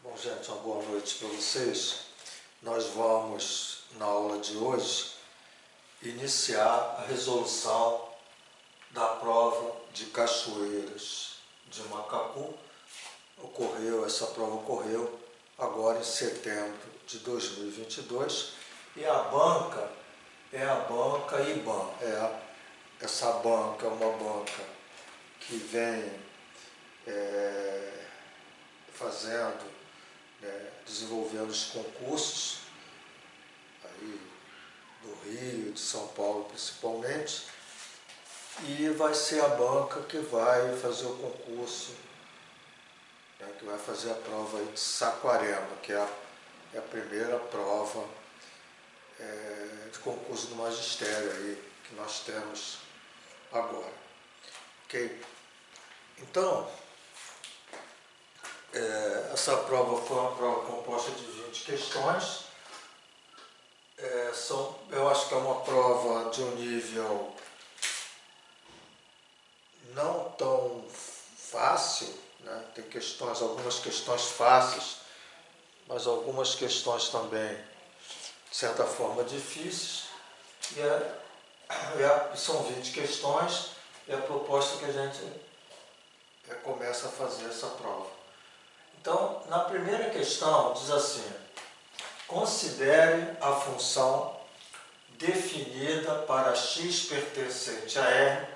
Bom, gente, uma boa noite para vocês. Nós vamos, na aula de hoje, iniciar a resolução da prova de Cachoeiras de Macacu. Essa prova ocorreu agora em setembro de 2022 e a banca é a banca IBAN. Essa banca é uma banca que vem desenvolvendo os concursos aí do Rio, de São Paulo principalmente, e vai ser a banca que vai fazer o concurso, que vai fazer a prova aí de Saquarema, que é a primeira prova de concurso do magistério aí que nós temos agora. Ok? Então, essa prova foi uma prova composta de 20 questões. Eu acho que é uma prova de um nível não tão fácil, né? Tem algumas questões fáceis, mas algumas questões também, de certa forma, difíceis. São 20 questões e a proposta que a gente começa a fazer essa prova. Então, na primeira questão, diz assim: considere a função definida para x pertencente a R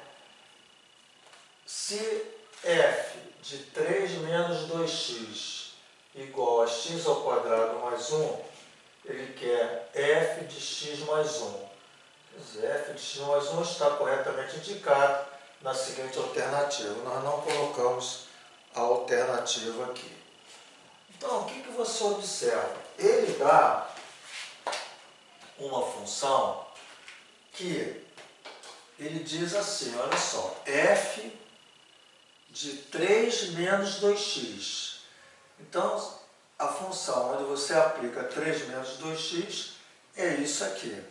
se f de 3 menos 2x igual a x ao quadrado mais 1, ele quer f de x mais 1. Quer dizer, f de x mais 1 está corretamente indicado na seguinte alternativa. Nós não colocamos a alternativa aqui. Então, o que você observa? Ele dá uma função que ele diz assim, olha só, f de 3 menos 2x. Então, a função onde você aplica 3 menos 2x é isso aqui.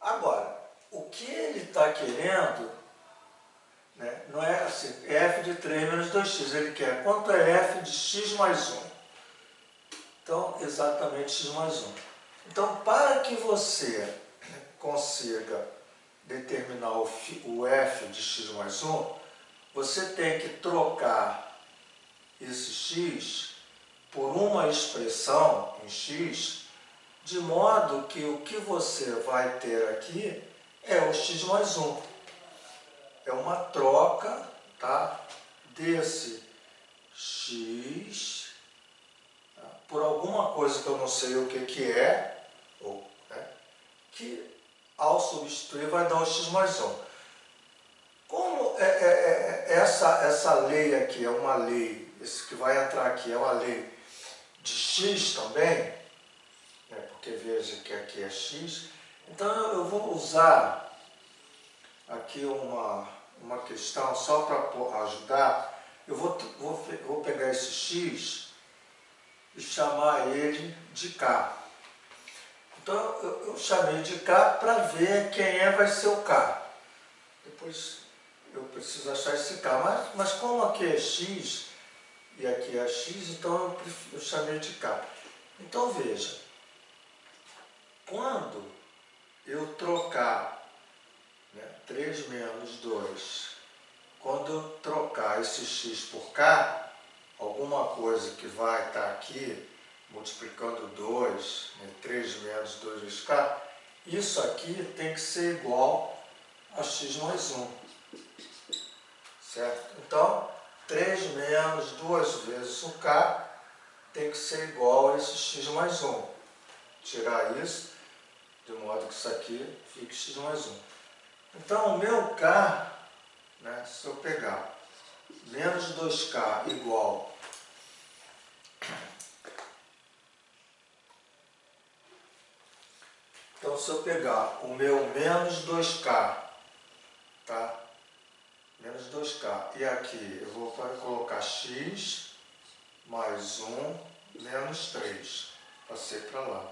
Agora, o que ele está querendo, né, não é assim, f de 3 menos 2x, ele quer quanto é f de x mais 1. Então, exatamente x mais 1. Então, para que você consiga determinar o f de x mais 1, você tem que trocar esse x por uma expressão em x, de modo que o que você vai ter aqui é o x mais 1. É uma troca, tá, desse x por alguma coisa que eu não sei o que é, que ao substituir vai dar o x mais 1. Como essa lei aqui é uma lei, esse que vai entrar aqui é uma lei de x também, porque veja que aqui é x, então eu vou usar aqui uma questão só para ajudar. Eu vou pegar esse x e chamar ele de k. Então eu chamei de k para ver quem vai ser o k. Depois eu preciso achar esse k. Mas como aqui é x e aqui é x, então eu chamei de k. Então veja, quando eu trocar 3 menos 2, quando eu trocar esse x por k, alguma coisa que vai estar aqui, multiplicando 2, 3 menos 2 vezes k, isso aqui tem que ser igual a x mais 1. Certo? Então, 3 menos 2 vezes o k tem que ser igual a esse x mais 1. Tirar isso, de modo que isso aqui fique x mais 1. Então, o meu k, se eu pegar menos 2k igual Então, se eu pegar o meu menos 2k, tá? Menos 2k. E aqui eu vou colocar x mais 1 menos 3. Passei para lá.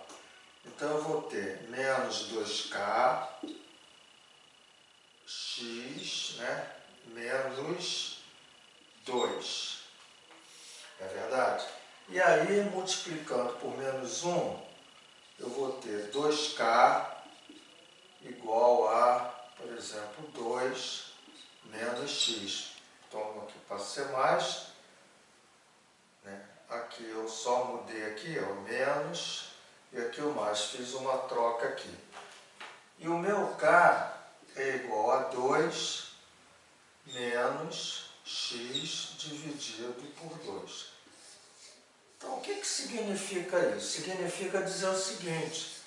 Então, eu vou ter menos 2k, x, menos 2. É verdade? verdade? E aí, multiplicando por menos 1, eu vou ter 2k igual a, por exemplo, 2 menos x. Então, aqui passa a ser mais, né? Aqui eu só mudei aqui, o menos, e aqui o mais. Fiz uma troca aqui. E o meu k é igual a 2 menos x dividido por 2. Então, o que significa isso? Significa dizer o seguinte: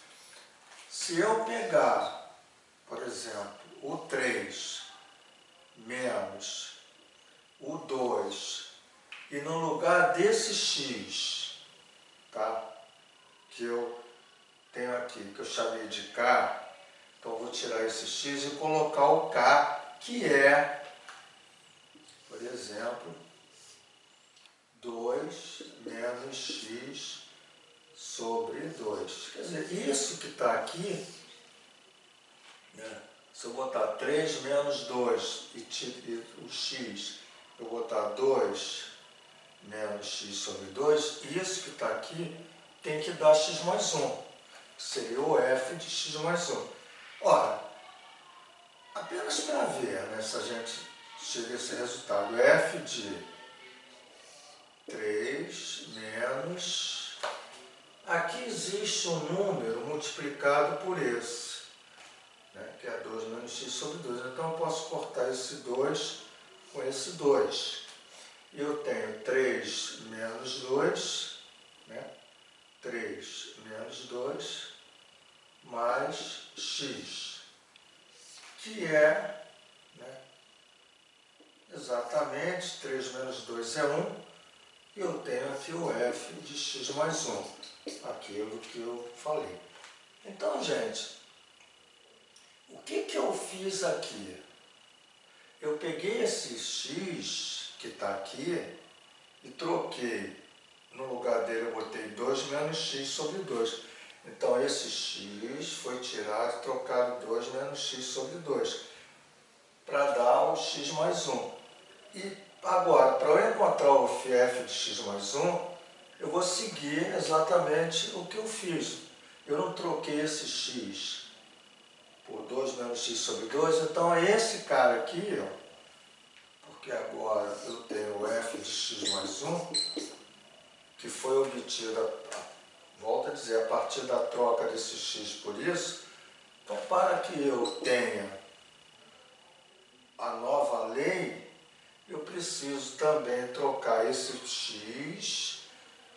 se eu pegar, por exemplo, o 3 menos o 2 e no lugar desse x, tá, que eu tenho aqui, que eu chamei de k, então eu vou tirar esse x e colocar o k, que é, por exemplo, 2 menos x sobre 2. Quer dizer, isso que está aqui, né, se eu botar 3 menos 2 e o x, eu botar 2 menos x sobre 2, isso que está aqui tem que dar x mais 1. Seria o f de x mais 1. Ora, apenas para ver, né, se a gente chega a esse resultado, f de 3 menos... Aqui existe um número multiplicado por esse, né, que é 2 menos x sobre 2. Então eu posso cortar esse 2 com esse 2. E eu tenho 3 menos 2, né, 3 menos 2 mais x, que é, né, exatamente 3 menos 2 é 1, e eu tenho aqui o f de x mais 1, aquilo que eu falei. Então, gente, o que eu fiz aqui? Eu peguei esse x que está aqui e troquei, no lugar dele eu botei 2 menos x sobre 2. Então, esse x foi tirado e trocado 2 menos x sobre 2, para dar o x mais 1. E agora, para eu encontrar o f de x mais 1, eu vou seguir exatamente o que eu fiz. Eu não troquei esse x por 2 menos x sobre 2, então é esse cara aqui, ó, porque agora eu tenho o f de x mais 1, que foi obtido, volto a dizer, a partir da troca desse x por isso. Então, para que eu tenha a nova lei, eu preciso também trocar esse x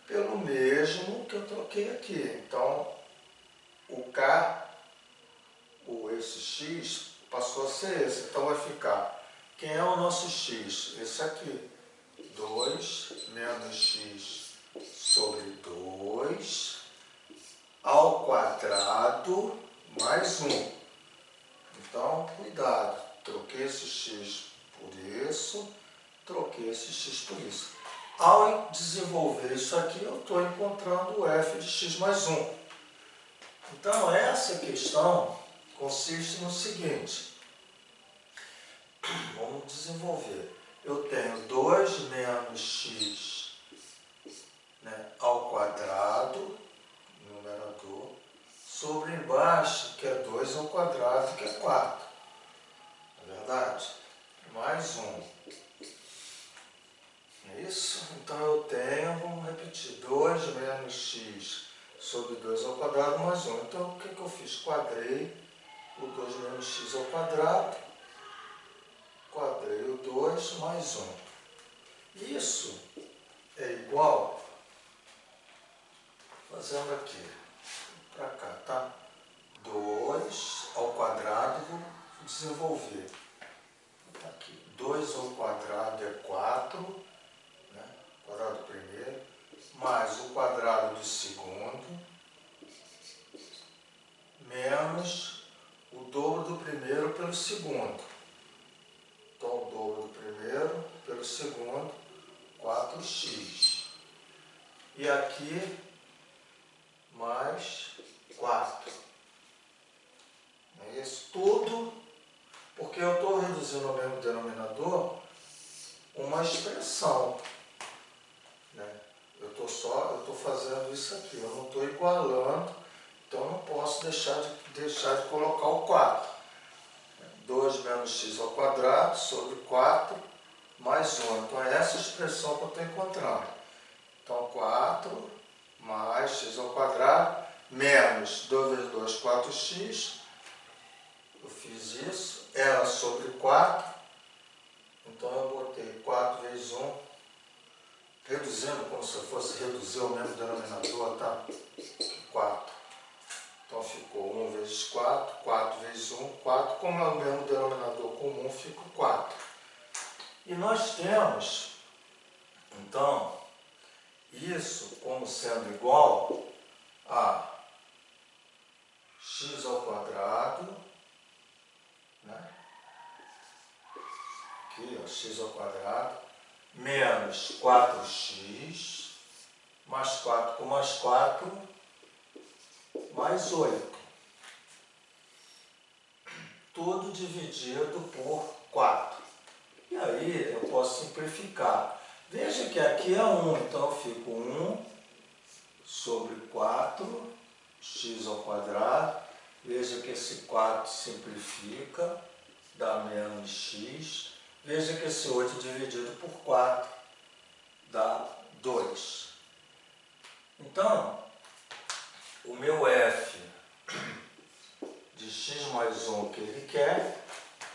pelo mesmo que eu troquei aqui. Então, o k, ou esse x, passou a ser esse. Então, vai ficar, quem é o nosso x? Esse aqui, 2 menos x sobre 2 ao quadrado mais 1. Então, cuidado, troquei esse x por isso, troquei esse x por isso. Ao desenvolver isso aqui, eu estou encontrando o f de x mais 1. Então, essa questão consiste no seguinte. Vamos desenvolver. Eu tenho 2 menos x, né, ao quadrado, numerador, sobre embaixo, que é 2 ao quadrado, que é 4. Não é verdade? Mais 1. É isso? Então eu tenho, vamos repetir, 2 menos x sobre 2 ao quadrado mais 1. Então o que eu fiz? Quadrei o 2 menos x ao quadrado, quadrei o 2 mais 1. Isso é igual, fazendo aqui, para cá, tá? 2 ao quadrado, vou desenvolver. Aqui, 2 ao quadrado é 4, né? Quadrado do primeiro, mais o quadrado do segundo, menos o dobro do primeiro pelo segundo. Então, o dobro do primeiro pelo segundo, 4x. E aqui, mais 4. É isso tudo, porque eu estou reduzindo ao mesmo denominador uma expressão, né? estou fazendo isso aqui, eu não estou igualando, então eu não posso deixar de colocar o 4. 2 menos x ao quadrado sobre 4 mais 1. Então é essa expressão que eu estou encontrando. Então 4 mais x ao quadrado menos 2 vezes 2, 4x. Eu fiz isso, era sobre 4. Então eu botei 4 vezes 1, reduzindo como se eu fosse reduzir o mesmo denominador, tá? 4. Então ficou 1 vezes 4, 4 vezes 1, 4. Como é o mesmo denominador comum, fica 4. E nós temos, então, isso como sendo igual a x ao quadrado, né? Aqui, ó, x ao quadrado, menos 4x, mais 4 com mais 4, mais 8. Tudo dividido por 4. E aí eu posso simplificar. Veja que aqui é 1, então eu fico 1 sobre 4, x ao quadrado. Veja que esse 4 simplifica, dá menos x. Veja que esse 8 dividido por 4 dá 2. Então, o meu f de x mais 1 que ele quer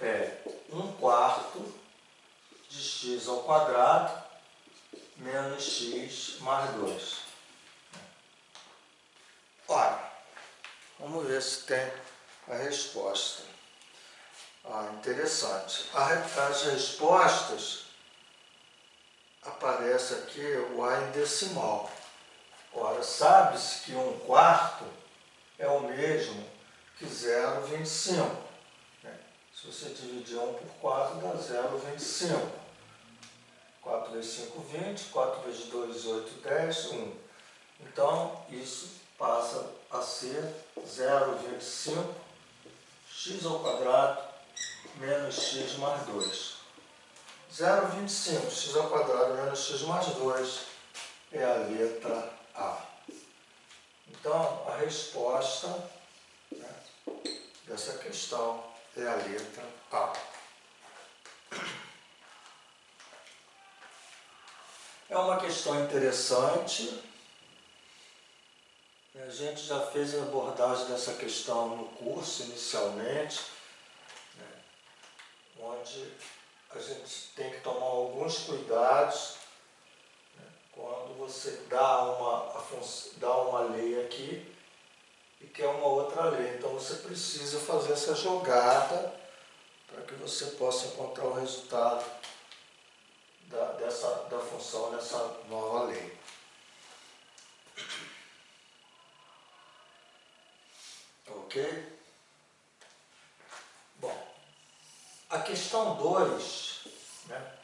é 1/4 de x ao quadrado menos x mais 2. Ora, vamos ver se tem a resposta. Interessante. As respostas, aparece aqui o A em decimal. Ora, sabe-se que 1/4 é o mesmo que 0,25. Né? Se você dividir 1 por 4, dá 0,25. 4 vezes 5, 20. 4 vezes 2, 8, 10, 1. Então, isso passa a ser 0,25 x ao quadrado menos x mais 2. 0,25 x ao quadrado menos x mais 2 é a letra A. Então, a resposta, né, dessa questão é a letra A. É uma questão interessante. A gente já fez a abordagem dessa questão no curso, inicialmente, né, onde a gente tem que tomar alguns cuidados, né, quando você dá uma lei aqui e quer uma outra lei. Então você precisa fazer essa jogada para que você possa encontrar o resultado da função dessa nova lei. Ok? Bom, a questão 2, né,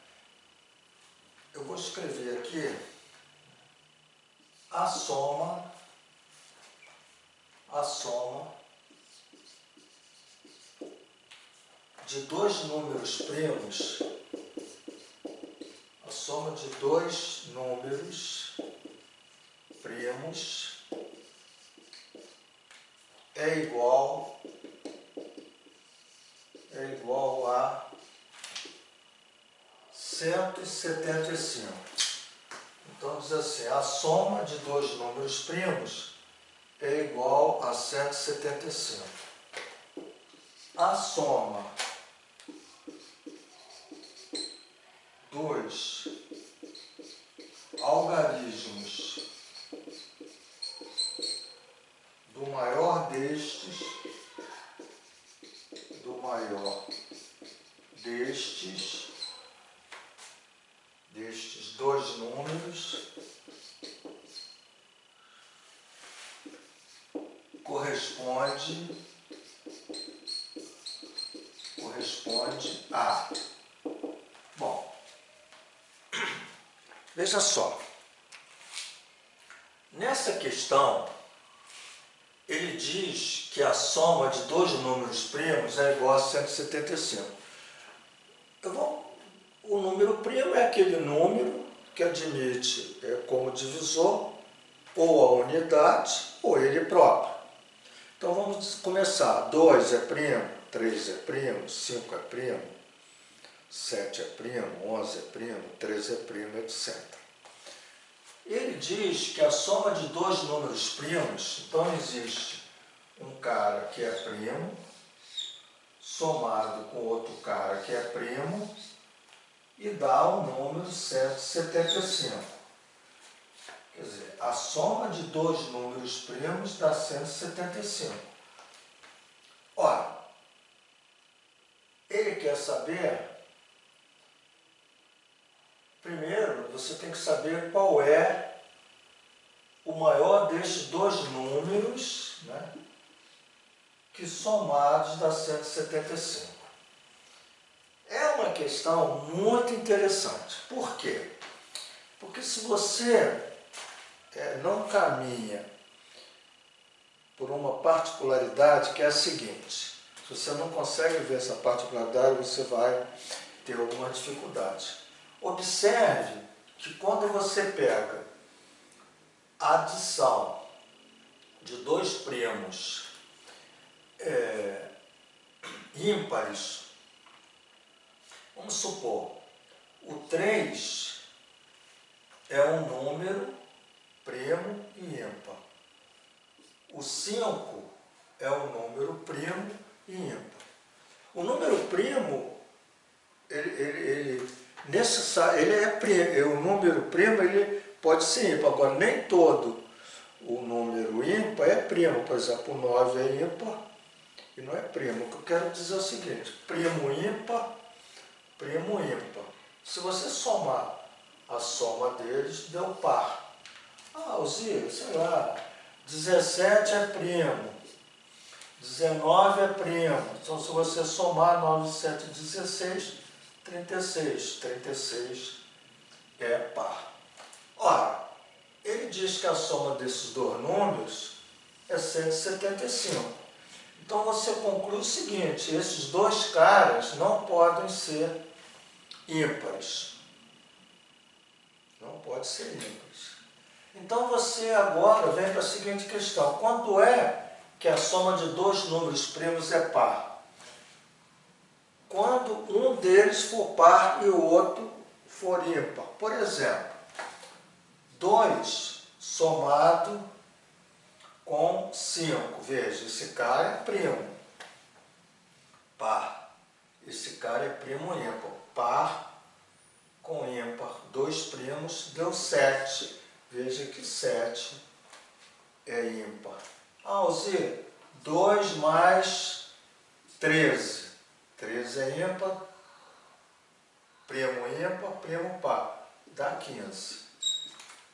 eu vou escrever aqui a soma de dois números primos, a soma de dois números primos é igual a 175. Então diz assim, a soma de dois números primos é igual a 175. A soma dos algarismos do maior destes dois números corresponde a... Bom, veja só. Nessa questão, ele diz que a soma de dois números primos é igual a 175. O número primo é aquele número que admite como divisor ou a unidade ou ele próprio. Então vamos começar. 2 é primo, 3 é primo, 5 é primo, 7 é primo, 11 é primo, 13 é primo, etc. Ele diz que a soma de dois números primos, então existe um cara que é primo, somado com outro cara que é primo, e dá o número 175. Quer dizer, a soma de dois números primos dá 175. Ora, ele quer saber, primeiro você tem que saber qual é o maior destes dois números, né, que somados dá 175. É uma questão muito interessante. Por quê? Porque se você não caminha por uma particularidade que é a seguinte, se você não consegue ver essa particularidade, você vai ter alguma dificuldade. Observe que quando você pega a adição de dois primos ímpares, vamos supor, o 3 é um número primo e ímpar. O 5 é um número primo e ímpar. O número primo, o número primo ele pode ser ímpar. Agora, nem todo o número ímpar é primo. Por exemplo, o 9 é ímpar e não é primo. O que eu quero dizer é o seguinte, primo ímpar. Se você somar a soma deles, deu par. Alzira, sei lá, 17 é primo, 19 é primo. Então, se você somar 9, 7, 16, 36. 36 é par. Ora, ele diz que a soma desses dois números é 175. Então, você conclui o seguinte, esses dois caras não podem ser ímpares. Não pode ser ímpares. Então você agora vem para a seguinte questão. Quando é que a soma de dois números primos é par? Quando um deles for par e o outro for ímpar. Por exemplo, 2 somado com 5. Veja, esse cara é primo. Par. Esse cara é primo ímpar. Par com ímpar. 2 primos deu 7. Veja que 7 é ímpar. Alzira, 2 mais 13. 13 é ímpar, primo par. Dá 15.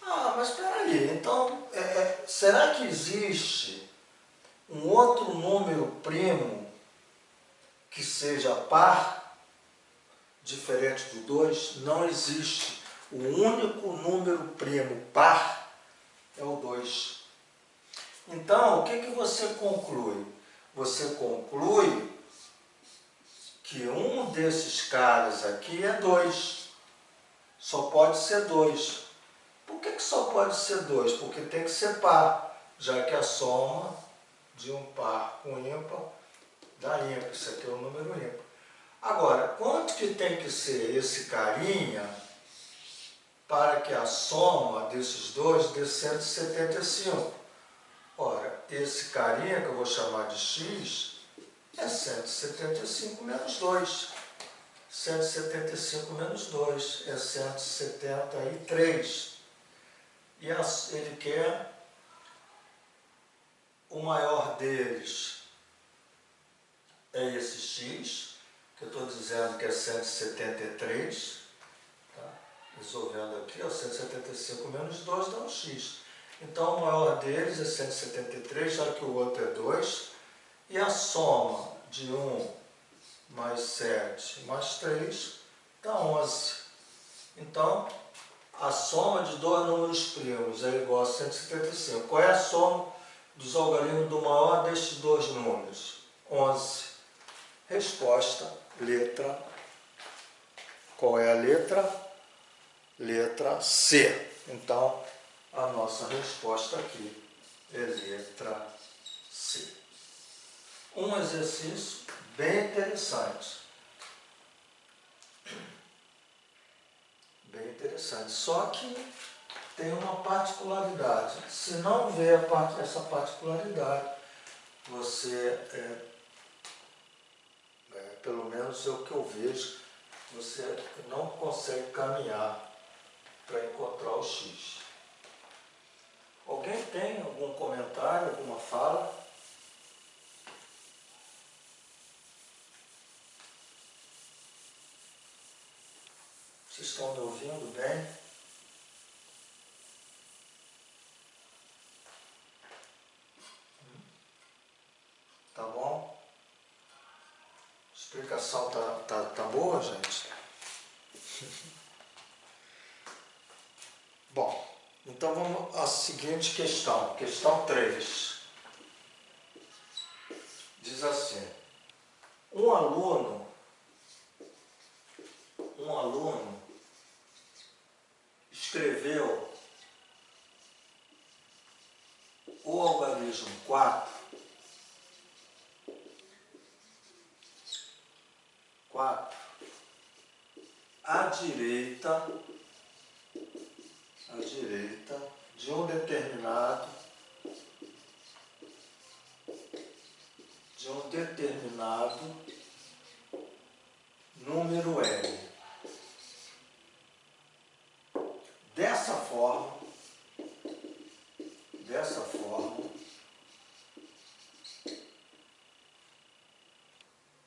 Mas espera aí, então, será que existe um outro número primo que seja par, diferente do 2? Não existe. O único número primo par é o 2. Então, o que você conclui? Você conclui que um desses caras aqui é 2. Só pode ser 2. Por que só pode ser 2? Porque tem que ser par, já que a soma de um par com ímpar dá ímpar. Isso aqui é um número ímpar. Agora, quanto que tem que ser esse carinha para que a soma desses dois dê 175? Ora, esse carinha que eu vou chamar de x é 175 menos 2. 175 menos 2 é 173. E ele quer o maior deles é esse x, que eu estou dizendo que é 173. Tá? Resolvendo aqui, 175 menos 2 dá um x. Então, o maior deles é 173, já que o outro é 2. E a soma de 1 mais 7 mais 3 dá 11. Então, a soma de dois números primos é igual a 175. Qual é a soma dos algarismos do maior destes dois números? 11. Resposta, letra. Qual é a letra? letra C. Então, a nossa resposta aqui é letra C. Um exercício bem interessante. Bem interessante. Só que tem uma particularidade. Se não vê essa particularidade, você, pelo menos é o que eu vejo, você não consegue caminhar para encontrar o X. Alguém tem algum comentário, alguma fala? Vocês estão me ouvindo bem? Tá bom? A explicação tá boa, gente? Bom, então vamos à seguinte questão. Questão 3. Diz assim: um aluno escreveu o algarismo 4 à direita de um determinado número n. Dessa forma,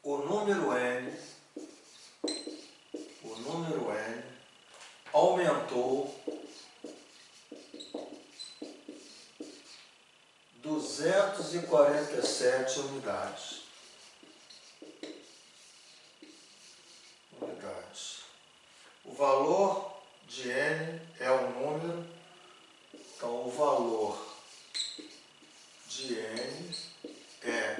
o número n aumentou 247 unidades. O valor de n é um número, então o valor de n é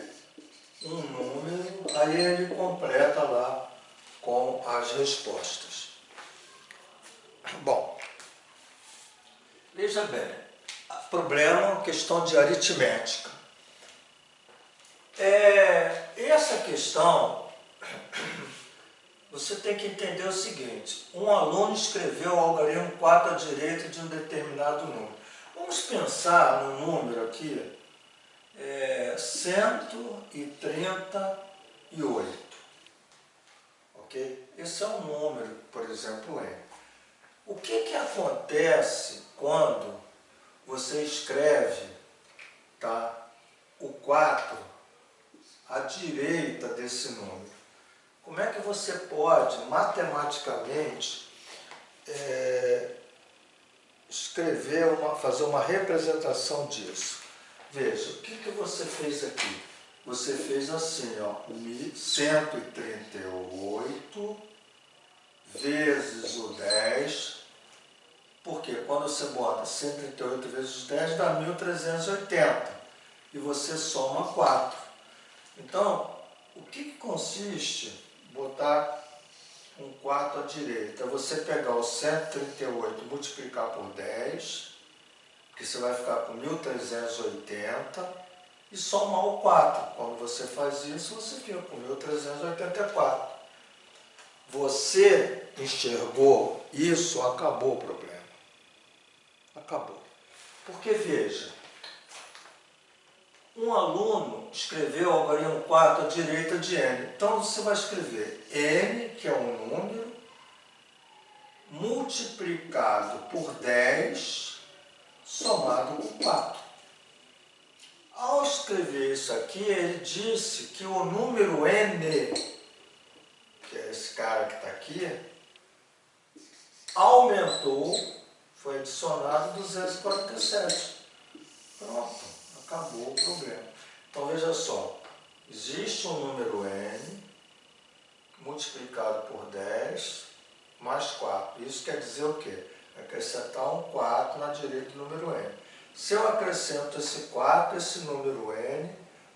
um número, aí ele completa lá com as respostas. Bom, veja bem, problema, questão de aritmética. Essa questão, você tem que entender o seguinte: um aluno escreveu o algarismo 4 à direita de um determinado número. Vamos pensar no número aqui, 138. Ok? Esse é um número, por exemplo, n. O que acontece quando você escreve, tá, o 4 à direita desse número? Como é que você pode, matematicamente, fazer uma representação disso? Veja, o que você fez aqui? Você fez assim, ó, 138 vezes o 10, porque quando você bota 138 vezes 10 dá 1380, e você soma 4. Então, o que consiste botar um 4 à direita? Você pegar o 138 e multiplicar por 10, que você vai ficar com 1380, e somar o 4. Quando você faz isso, você fica com 1384. Você enxergou isso, acabou o problema. Acabou. Porque, veja, um aluno escreveu o algarismo 4 à direita de n. Então, você vai escrever n, que é um número, multiplicado por 10, somado com 4. Ao escrever isso aqui, ele disse que o número n, que é esse cara que está aqui, aumentou, foi adicionado 247. Pronto, acabou o problema. Então, veja só, existe um número n multiplicado por 10 mais 4. Isso quer dizer o quê? Acrescentar um 4 na direita do número n. Se eu acrescento esse 4, esse número n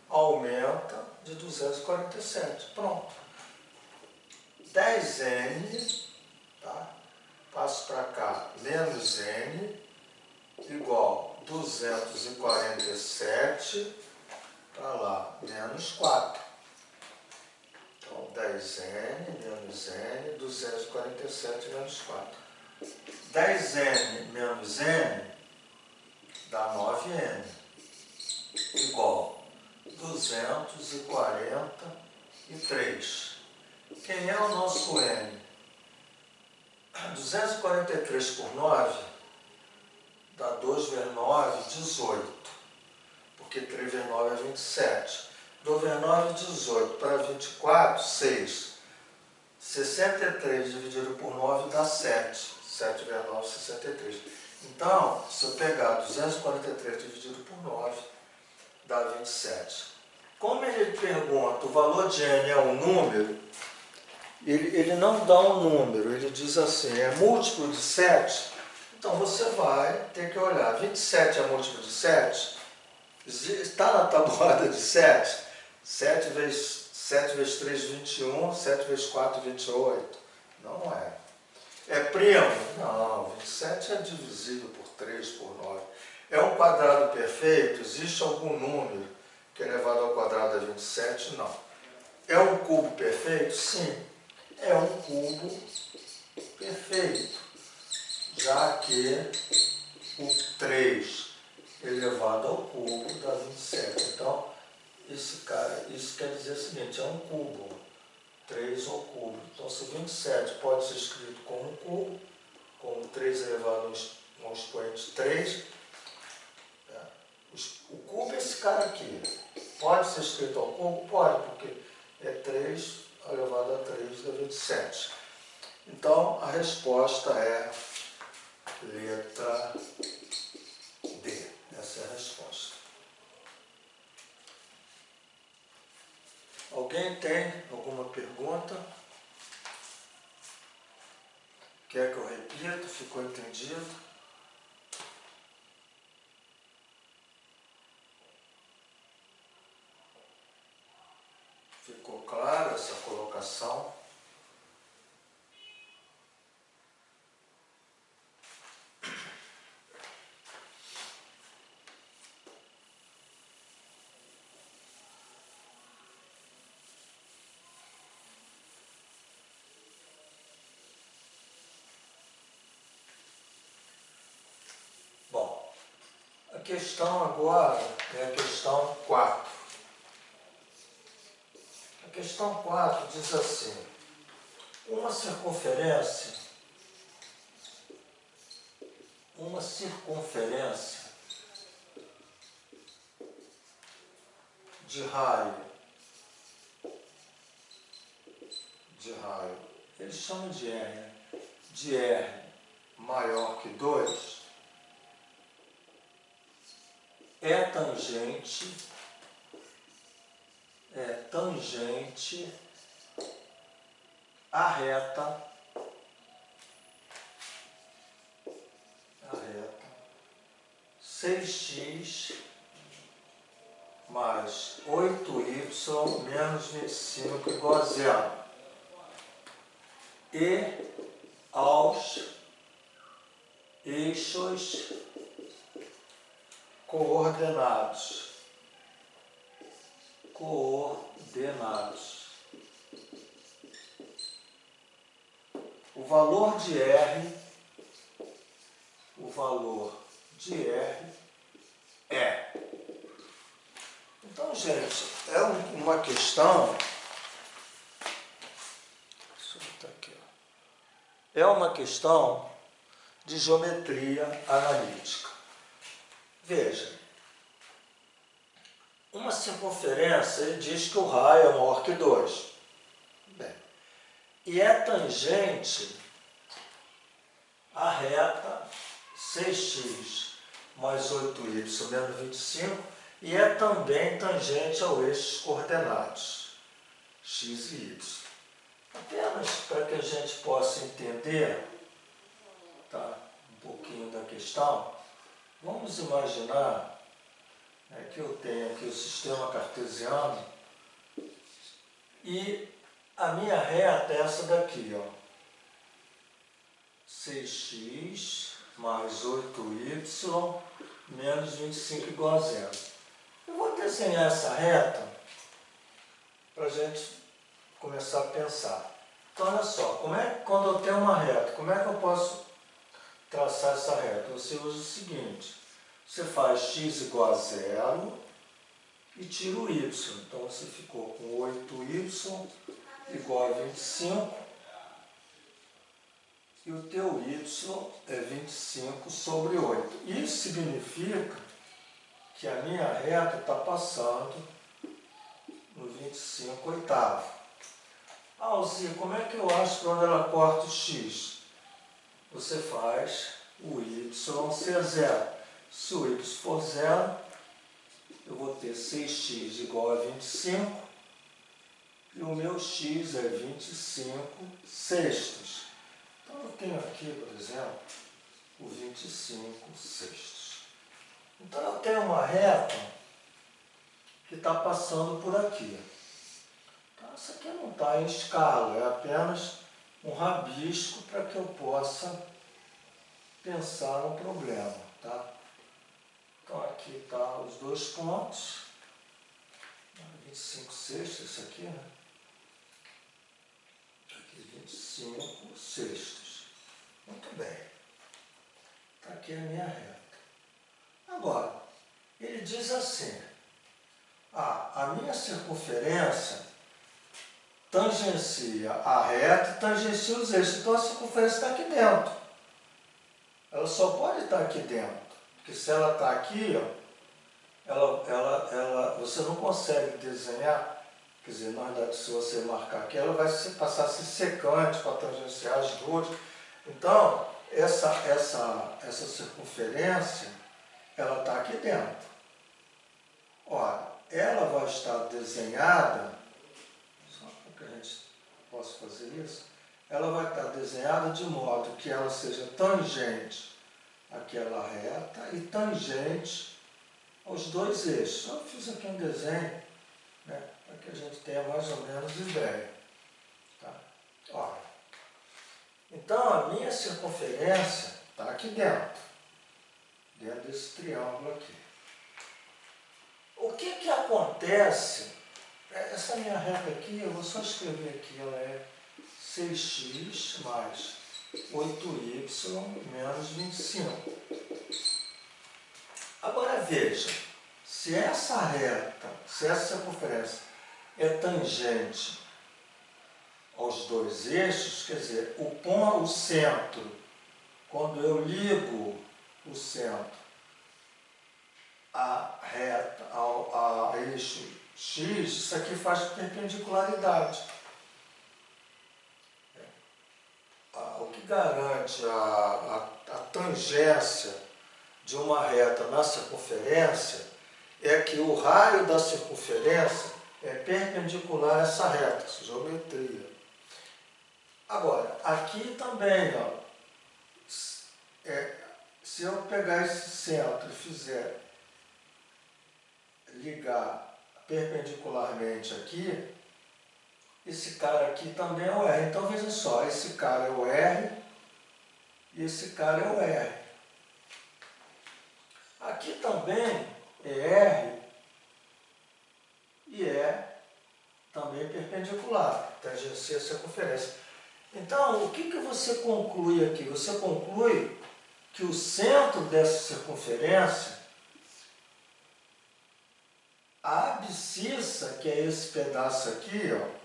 aumenta de 247. Pronto. 10n, tá? passo para cá, menos n, igual 247, para lá, menos 4. Então, 10n menos n, 247 menos 4. 10n menos n dá 9n, igual 243. Quem é o nosso n? 243 por 9 dá 2 vezes 9, 18. Porque 3 vezes 9 é 27. 2 vezes 9, 18. Para 24, 6. 63 dividido por 9 dá 7. 7 vezes 9, 63. Então, se eu pegar 243 dividido por 9, dá 27. Como ele pergunta, o valor de n é um número, ele não dá um número, ele diz assim, é múltiplo de 7, então você vai ter que olhar, 27 é múltiplo de 7? Está na tabuada de 7? 7 vezes 3, 21, 7 vezes 4, 28. Não é. É primo? Não, 27 é divisível por 3, por 9. É um quadrado perfeito? Existe algum número que é elevado ao quadrado a 27? Não. É um cubo perfeito? Sim. É um cubo perfeito, já que o 3 elevado ao cubo dá 27. Então, isso quer dizer o seguinte, é um cubo, 3 ao cubo. Então, se 27 pode ser escrito como um cubo, como 3 elevado ao expoente 3, o cubo é esse cara aqui. Pode ser escrito ao cubo? Pode, porque é 3 elevado a 3 dá 27. Então, a resposta é letra D. Essa é a resposta. Alguém tem alguma pergunta? Quer que eu repita? Ficou entendido? Ficou clara essa colocação? Bom, a questão agora é a questão 4. A questão 4 diz assim, uma circunferência de raio, eles chamam de R, né? De R maior que 2, é tangente a reta 6x mais 8y menos 25 igual a 0. E aos eixos coordenados. O valor de R é. Então, gente, é uma questão. Deixa eu botar aqui. É uma questão de geometria analítica. Veja, uma circunferência, ele diz que o raio é maior que 2. Bem, e é tangente a reta 6x mais 8y menos 25, e é também tangente ao eixos coordenados, x e y. Apenas para que a gente possa entender, tá, um pouquinho da questão, vamos imaginar que eu tenho aqui o sistema cartesiano e a minha reta é essa daqui, ó. 6x mais 8y menos 25 igual a zero. Eu vou desenhar essa reta para a gente começar a pensar. Então, olha só, quando eu tenho uma reta, como é que eu posso traçar essa reta? Você usa o seguinte, você faz x igual a zero e tira o y. Então, você ficou com 8y igual a 25 e o teu y é 25 sobre 8. Isso significa que a minha reta está passando no 25 oitavo. Ah, Alzir, como é que eu acho quando ela corta o x? Você faz o y ser zero. Se o y for zero, eu vou ter 6x igual a 25 e o meu x é 25 sextos. Então eu tenho aqui, por exemplo, o 25 sextos. Então eu tenho uma reta que está passando por aqui. Então isso aqui não está em escala, é apenas um rabisco para que eu possa pensar no problema. Tá? Então aqui estão os dois pontos. 25 sextos, isso aqui, né? Aqui 25 sextos. Muito bem. Está aqui a minha reta. Agora, ele diz assim, a minha circunferência tangencia a reta e tangencia os eixos. Então a circunferência está aqui dentro. Ela só pode estar aqui dentro. Porque se ela está aqui, ó, você não consegue desenhar. Quer dizer, na verdade, se você marcar aqui, ela vai passar a ser secante para tangenciar as duas. Então, essa circunferência, ela está aqui dentro. Ora, ela vai estar desenhada, só para que a gente possa fazer isso, ela vai estar desenhada de modo que ela seja tangente àquela reta e tangente aos dois eixos. Eu fiz aqui um desenho, né, para que a gente tenha mais ou menos ideia. Tá? Ora, então a minha circunferência está aqui dentro desse triângulo aqui. O que acontece? Essa minha reta aqui, eu vou só escrever aqui, ela é 6x mais 8y menos 25. Agora veja, se essa reta, se essa circunferência é tangente aos dois eixos, quer dizer, o centro, quando eu ligo o centro a reta ao eixo x, isso aqui faz perpendicularidade. O que garante a tangência de uma reta na circunferência é que o raio da circunferência é perpendicular a essa reta, essa geometria. Agora, aqui também, ó, se eu pegar esse centro e fizer ligar perpendicularmente aqui, esse cara aqui também é o R. Então veja só, esse cara é o R e esse cara é o R. Aqui também é R e é também perpendicular, tangencia a circunferência. Então, o que você conclui aqui? Você conclui que o centro dessa circunferência, a abscissa, que é esse pedaço aqui, ó,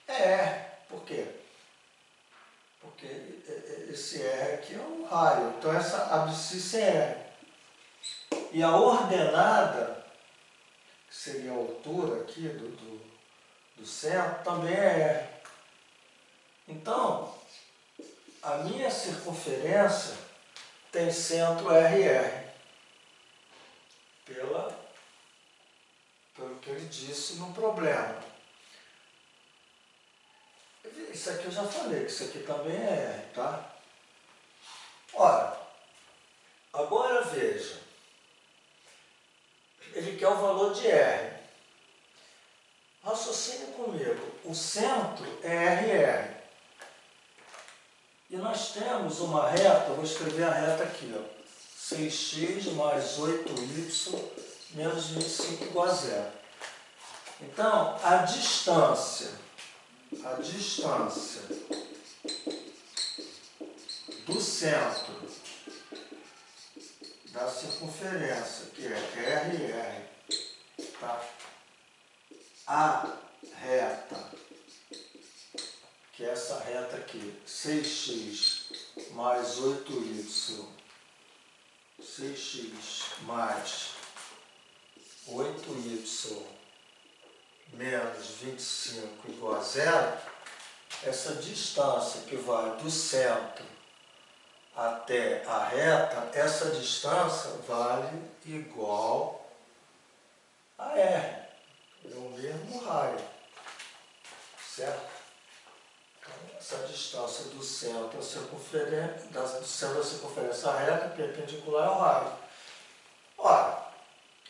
é R. Por quê? Porque esse R aqui é um raio. Então, essa abscissa é R. E a ordenada, que seria a altura aqui do centro, também é R. Então, a minha circunferência tem centro RR. Pelo que ele disse no problema. Isso aqui eu já falei, que isso aqui também é R, tá? Ora, agora veja. Ele quer o valor de R. Raciocine comigo. O centro é RR. E nós temos uma reta, vou escrever a reta aqui, ó, 6x mais 8y menos 25 igual a zero. Então, a distância do centro da circunferência, que é RR, tá? A reta, que é essa reta aqui, 6x mais 8y, 6x mais 8y menos 25 igual a zero, essa distância que vai do centro até a reta, essa distância vale igual a R. É o mesmo raio, certo? Então, essa distância do centro da circunferência à reta perpendicular ao raio. Ora,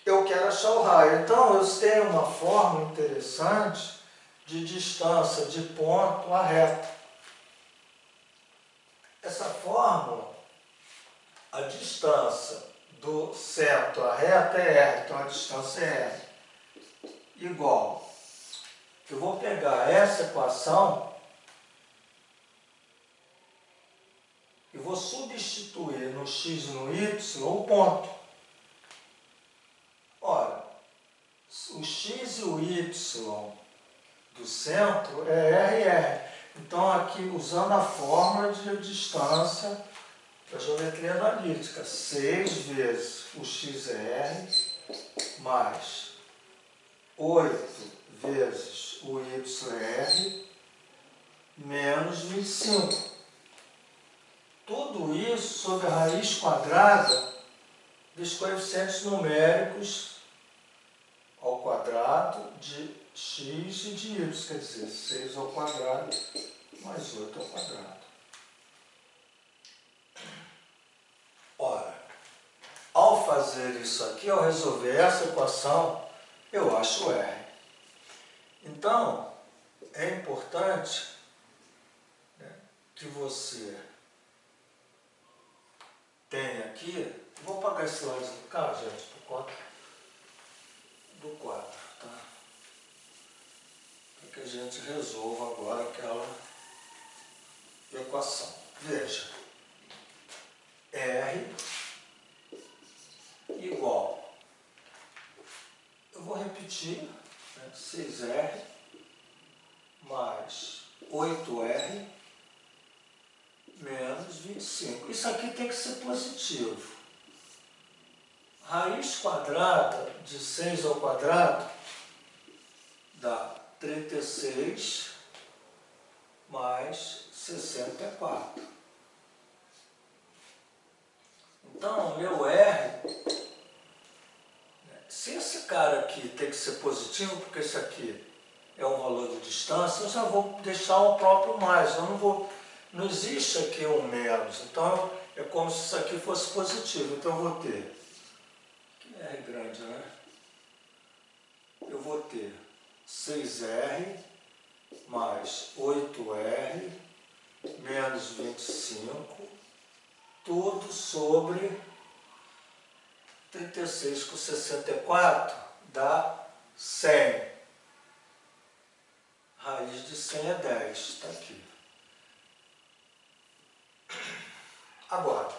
eu quero achar o raio, então eu tenho uma fórmula interessante de distância de ponto à reta. Essa fórmula, a distância do centro à reta é R, então a distância é R. Igual, eu vou pegar essa equação e vou substituir no x e no y o ponto. Ora, o x e o y do centro é R e R. Então, aqui, usando a fórmula de distância da geometria analítica, 6 vezes o x é R, mais 8 vezes o y é R, menos 25. Tudo isso sobre a raiz quadrada dos coeficientes numéricos ao quadrado de x e de y, quer dizer, 6 ao quadrado mais 8 ao quadrado. Ora, ao fazer isso aqui, ao resolver essa equação, eu acho R. Então, é importante, né, que você tenha aqui, vou apagar esse lado do carro, gente, por conta do quadro, tá? Para que a gente resolva agora aquela equação. Veja, R igual, eu vou repetir, né, 6R mais 8R menos 25. Isso aqui tem que ser positivo. Raiz quadrada de 6 ao quadrado dá 36 mais 64. Então, meu R, se esse cara aqui tem que ser positivo, porque esse aqui é um valor de distância, eu já vou deixar o próprio mais. Eu não vou, não existe aqui um menos. Então, é como se isso aqui fosse positivo. Então, eu vou ter, que R grande, né? Eu vou ter 6R mais 8R menos 25, tudo sobre 36 com 64 dá 100. Raiz de 100 é 10, está aqui. Agora,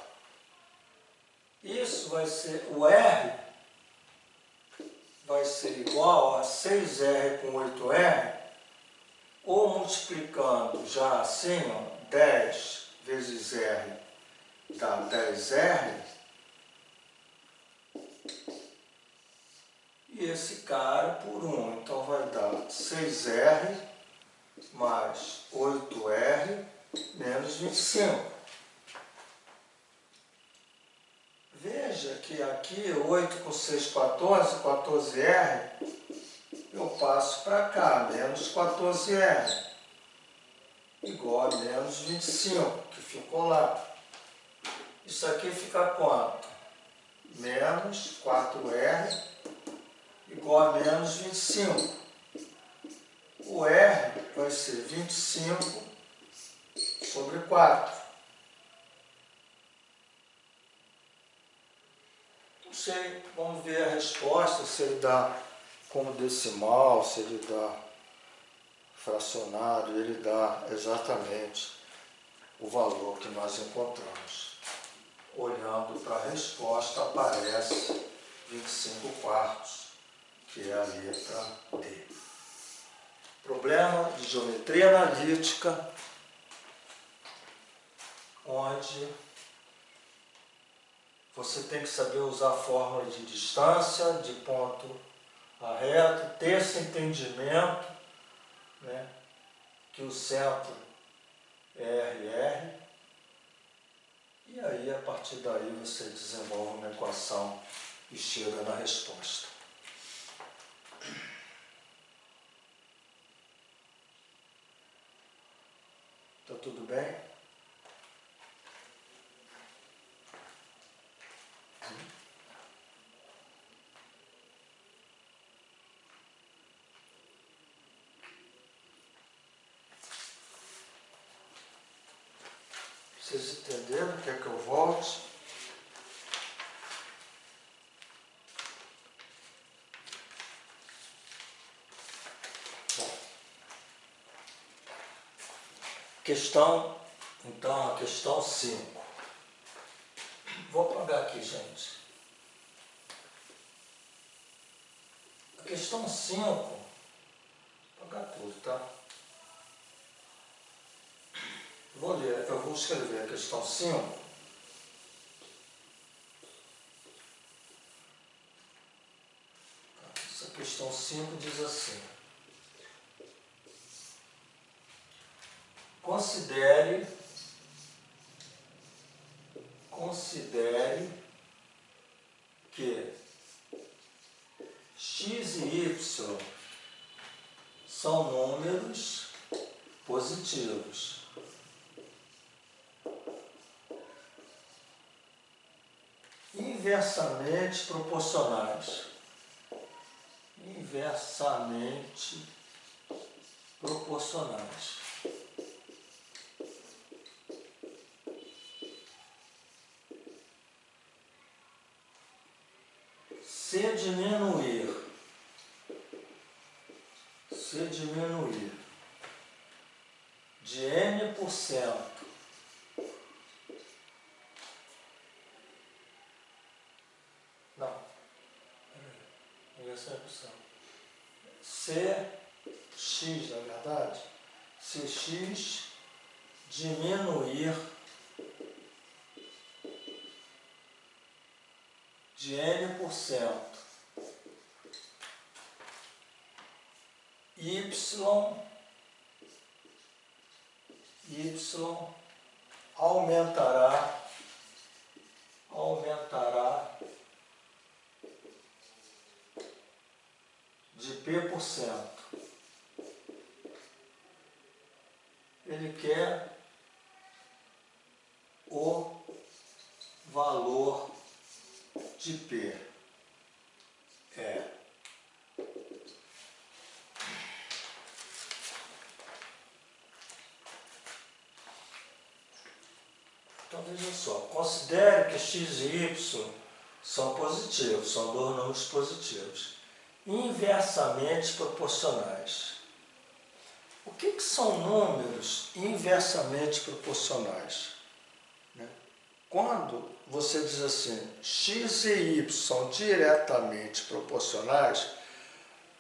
isso vai ser, o R vai ser igual a 6R com 8R, ou multiplicando já assim, ó, 10 vezes R dá 10R, e esse cara por 1, então vai dar 6R mais 8R menos 25. Veja que aqui 8 com 6, 14, 14R, eu passo para cá, menos 14R, igual a menos 25, que ficou lá. Isso aqui fica quanto? Menos 4R igual a menos 25. O R vai ser 25 sobre 4. Não sei, vamos ver a resposta, se ele dá como decimal, se ele dá fracionário, ele dá exatamente o valor que nós encontramos. Olhando para a resposta, aparece 25 quartos, que é a letra D. Problema de geometria analítica, onde você tem que saber usar a fórmula de distância, de ponto a reto, ter esse entendimento, né, que o centro é RR, e aí a partir daí você desenvolve uma equação e chega na resposta. Tá tudo bem? Vocês entenderam? Quer que eu volte? Bom. Questão, então, a questão 5. Vou apagar aqui, gente. A questão 5, vou apagar tudo, tá? Vou ler, eu vou escrever a questão 5. Essa questão 5 diz assim: considere que x e y são números positivos. Inversamente proporcionais. Inversamente proporcionais. Se diminuir de n%, não, essa é a opção. Se x, na verdade, se x diminuir de n%, y aumentará de p%. Ele quer o valor de P. Então veja só, considere que x e y são positivos, são dois números positivos, inversamente proporcionais. O que são números inversamente proporcionais? Quando você diz assim, x e y são diretamente proporcionais,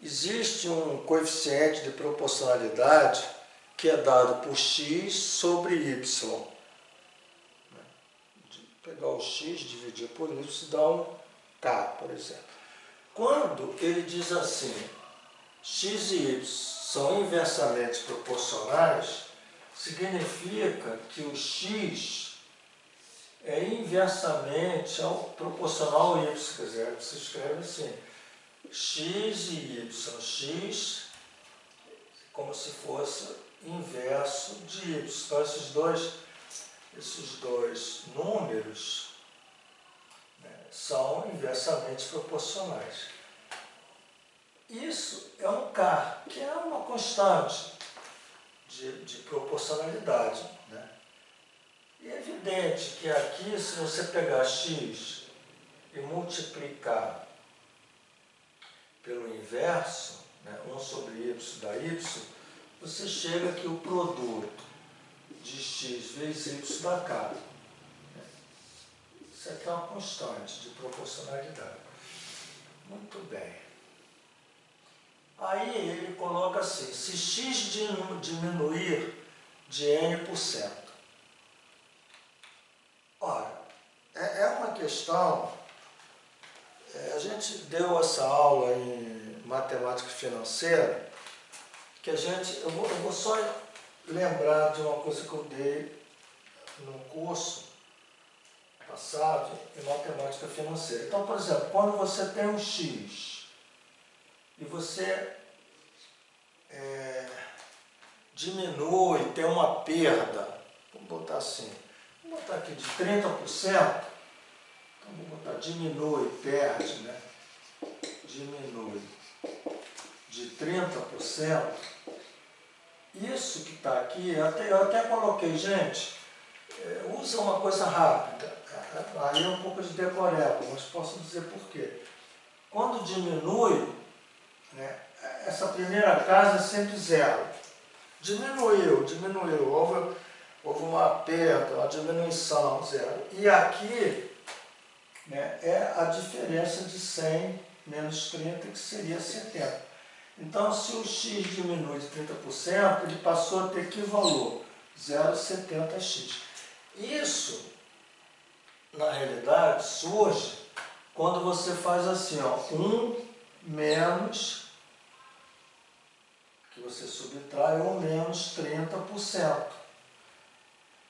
existe um coeficiente de proporcionalidade que é dado por x sobre y. Pegar o x, dividir por y, dá um k, por exemplo. Quando ele diz assim, x e y são inversamente proporcionais, significa que o x é inversamente proporcional ao y. Quer dizer, você escreve assim, x e y, x como se fosse inverso de y. Então, esses dois números, né, são inversamente proporcionais. Isso é um K, que é uma constante de proporcionalidade, né? E é evidente que aqui, se você pegar x, e multiplicar pelo inverso, né, 1 sobre y da y, você chega que o produto de x vezes y dá k. Isso aqui é uma constante de proporcionalidade. Muito bem. Aí ele coloca assim, se x diminuir de n%. Ora, é uma questão, a gente deu essa aula em matemática financeira, que eu vou só lembrar de uma coisa que eu dei no curso passado em matemática financeira. Então, por exemplo, quando você tem um x e você diminui, tem uma perda, vamos botar assim, vamos botar aqui de 30%, então vamos botar diminui, perde, né? Diminui de 30%, isso que está aqui, eu até coloquei, gente, usa uma coisa rápida, aí é um pouco de decoreba, mas posso dizer por quê. Quando diminui, né, essa primeira casa é sempre zero. Diminuiu, houve uma perda, uma diminuição, zero. E aqui, né, é a diferença de 100 menos 30, que seria 70. Então, se o x diminui de 30%, ele passou a ter que valor? 0,70x. Isso, na realidade, surge quando você faz assim, ó, 1 menos, que você subtrai 1 menos 30%.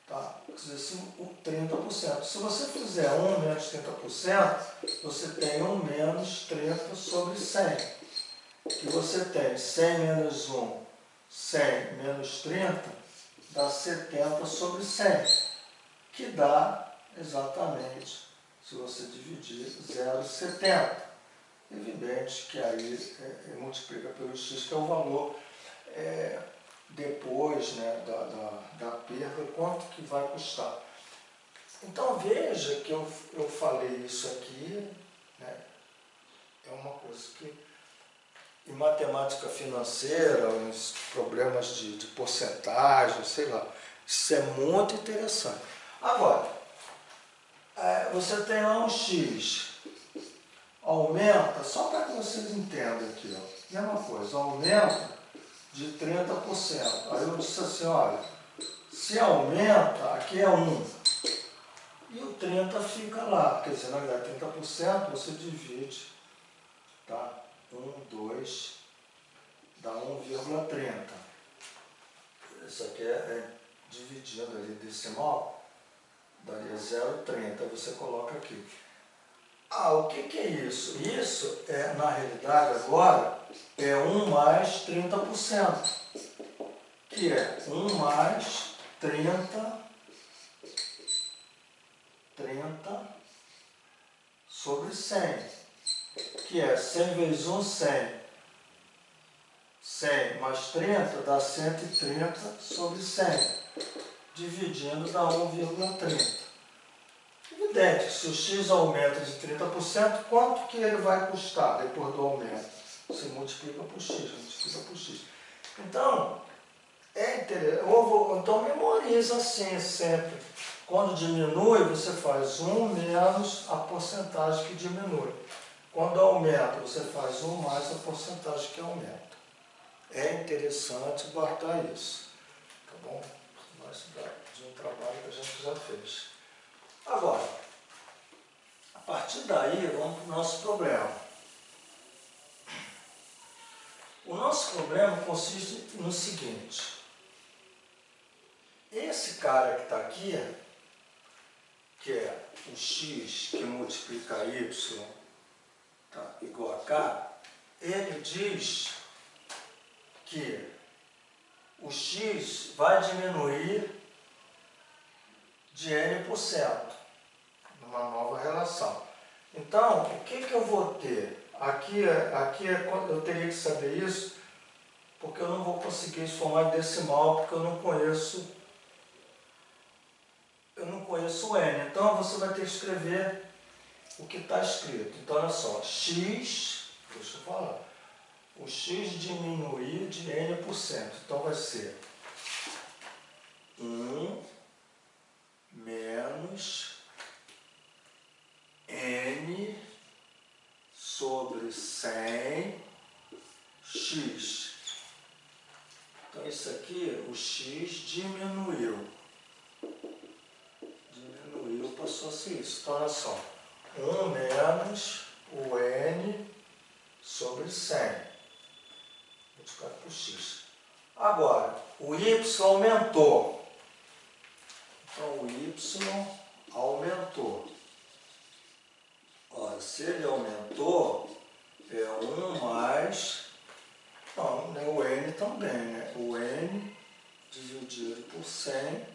Tá? Quer dizer, 30%. Se você fizer 1 menos 30%, você tem 1 menos 30 sobre 100. Que você tem 100 menos 1, 100 menos 30, dá 70 sobre 100, que dá exatamente, se você dividir, 0,70. Evidente que aí multiplica pelo x, que é o valor depois, né, da perda, quanto que vai custar. Então veja que eu falei isso aqui, né, é uma coisa que em matemática financeira, uns problemas de porcentagem, sei lá, isso é muito interessante. Agora, você tem lá um x, aumenta, só para que vocês entendam aqui, ó, mesma coisa, aumenta de 30%. Aí eu disse assim, olha, se aumenta, aqui é 1, e o 30 fica lá, quer dizer, na verdade, 30% você divide, tá? 1, 2, dá 1,30. Isso aqui é dividindo ali decimal, daria 0,30, você coloca aqui. O que é isso? Isso é, na realidade, agora, é 1 mais 30%, que é 1 mais 30 sobre 100. Que é 100 vezes 1, 100. 100 mais 30 dá 130 sobre 100. Dividindo dá 1,30. Evidente, se o x aumenta de 30%, quanto que ele vai custar depois do aumento? Você multiplica por x, Então, é interessante. Então, memoriza assim sempre. Quando diminui, você faz 1 menos a porcentagem que diminui. Quando aumenta, você faz 1 mais a porcentagem que aumenta. É interessante guardar isso. Tá bom? Mas de um trabalho que a gente já fez. Agora, a partir daí, vamos para o nosso problema. O nosso problema consiste no seguinte. Esse cara que está aqui, que é o x que multiplica y, tá, igual a k, ele diz que o x vai diminuir de n%, numa nova relação. Então, o que eu vou ter? Aqui eu teria que saber isso, porque eu não vou conseguir transformar em decimal, porque eu não conheço o n. Então, você vai ter que escrever o que está escrito. Então, olha só, x, deixa eu falar, o x diminuir de n%. Então, vai ser 1 menos n sobre 100 x. Então, isso aqui, o x diminuiu. Diminuiu, passou a ser isso. Então, olha só, 1 menos o n sobre 100, multiplicado por x. Agora, o y aumentou. Então, o y aumentou. Ora, se ele aumentou, é 1 mais... Não, né, o n também, né? O n dividido por 100,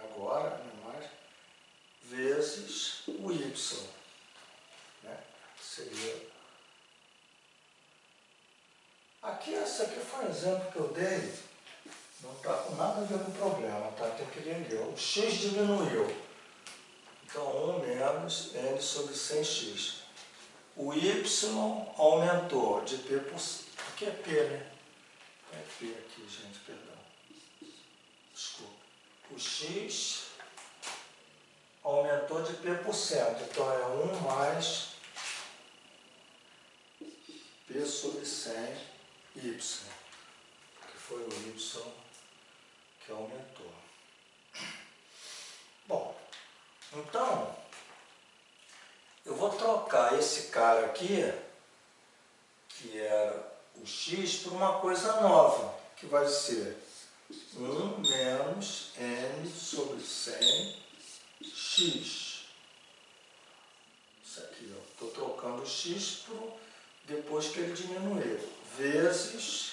agora, né, mais, vezes o y. Né? Seria... Aqui, esse aqui foi um exemplo que eu dei, não está com nada a ver com o problema, tá? Tem que entender. O x diminuiu. Então, 1 menos n sobre 100x. O y aumentou de p por... Aqui é p, né? É p aqui, gente, perdão. Desculpa. O x aumentou de p por cento. Então, é 1 mais p sobre 100y. Que foi o y que aumentou. Bom, então, eu vou trocar esse cara aqui, que era o x, por uma coisa nova, que vai ser 1 menos n sobre 100x. Isso aqui, ó, estou trocando o x por, depois que ele diminuiu, vezes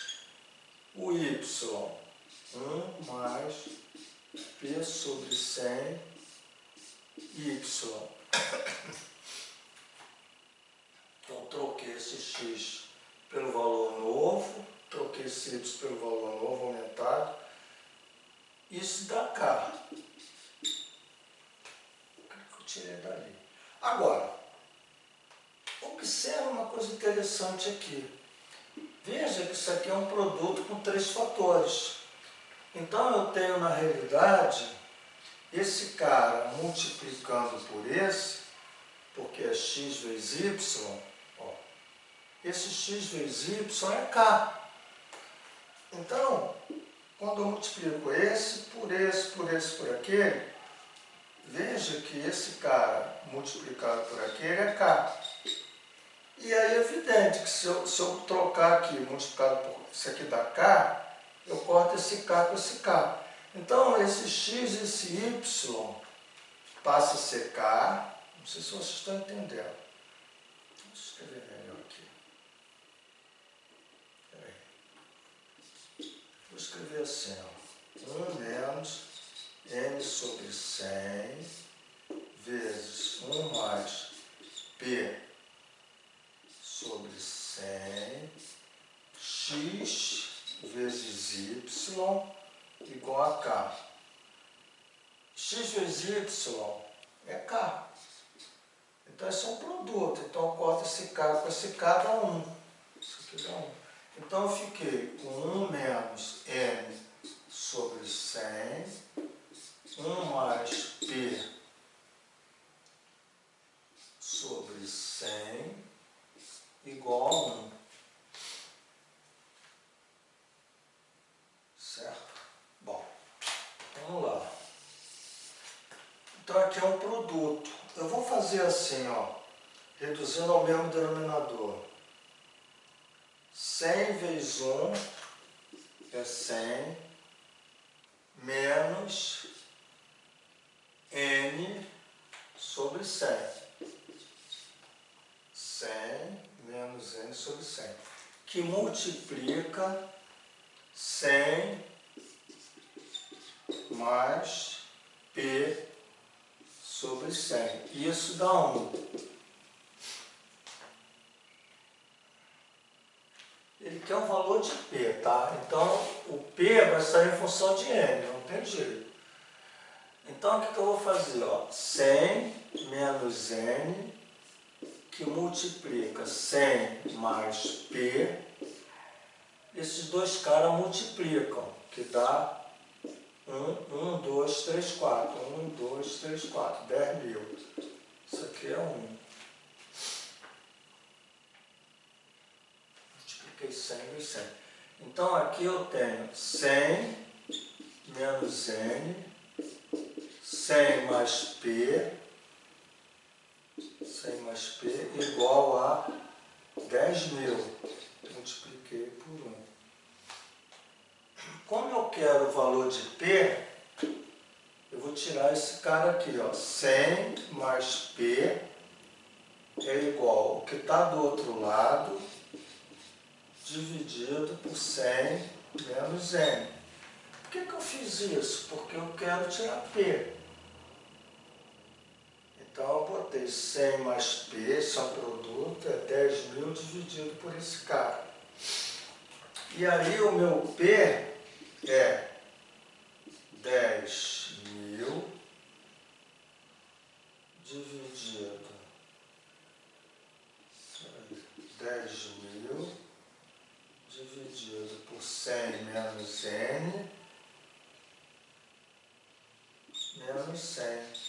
o y, 1 mais p sobre 100y. Então, troquei esse x pelo valor novo, troquei esse y pelo valor novo aumentado. Isso dá k. O que eu tirei dali? Agora, observe uma coisa interessante aqui. Veja que isso aqui é um produto com 3 fatores. Então, eu tenho, na realidade, esse cara multiplicando por esse, porque é x vezes y, ó, esse x vezes y é k. Então, quando eu multiplico esse, por aquele, veja que esse cara multiplicado por aquele é k. E aí é evidente que se eu trocar aqui, multiplicado por isso aqui dá k, eu corto esse k com esse k. Então, esse x e esse y passa a ser k. Não sei se vocês estão entendendo. Deixa eu escrever melhor aqui. Peraí. Vou escrever assim, ó. 1 menos n sobre 100 vezes 1 mais p sobre 100 x vezes y igual a k. X vezes y é k. Então, esse é um produto. Então, eu corto esse k com esse k, dá 1. Isso aqui dá 1. Então, eu fiquei com 1 menos n sobre 100, 1 mais p sobre 100 igual a 1. Certo? Bom, vamos lá. Então, aqui é um produto. Eu vou fazer assim, ó, reduzindo ao mesmo denominador. 100 vezes 1 é 100, menos n sobre 100. 100 menos n sobre 100. Que multiplica 100 mais p sobre 100. Isso dá 1. Ele quer um valor de p, tá? Então, o p vai sair em função de n, não tem jeito. Então, o que eu vou fazer? Ó? 100 menos n que multiplica 100 mais P, esses dois caras multiplicam, que dá 1, 2, 3, 4. 1, 2, 3, 4. 10 mil. Isso aqui é 1. Multipliquei 100 vezes 100. Então aqui eu tenho 100 menos N, 100 mais P, 100 mais P igual a 10 mil. Multipliquei por 1. Como eu quero o valor de P, eu vou tirar esse cara aqui, ó. 100 mais P é igual ao que está do outro lado, dividido por 100 menos N. Por que eu fiz isso? Porque eu quero tirar P. Então eu botei 100 mais P, esse é o produto, é 10 mil dividido por esse cara. E aí o meu P é 10 mil dividido 10 mil dividido por 100 menos N menos 100.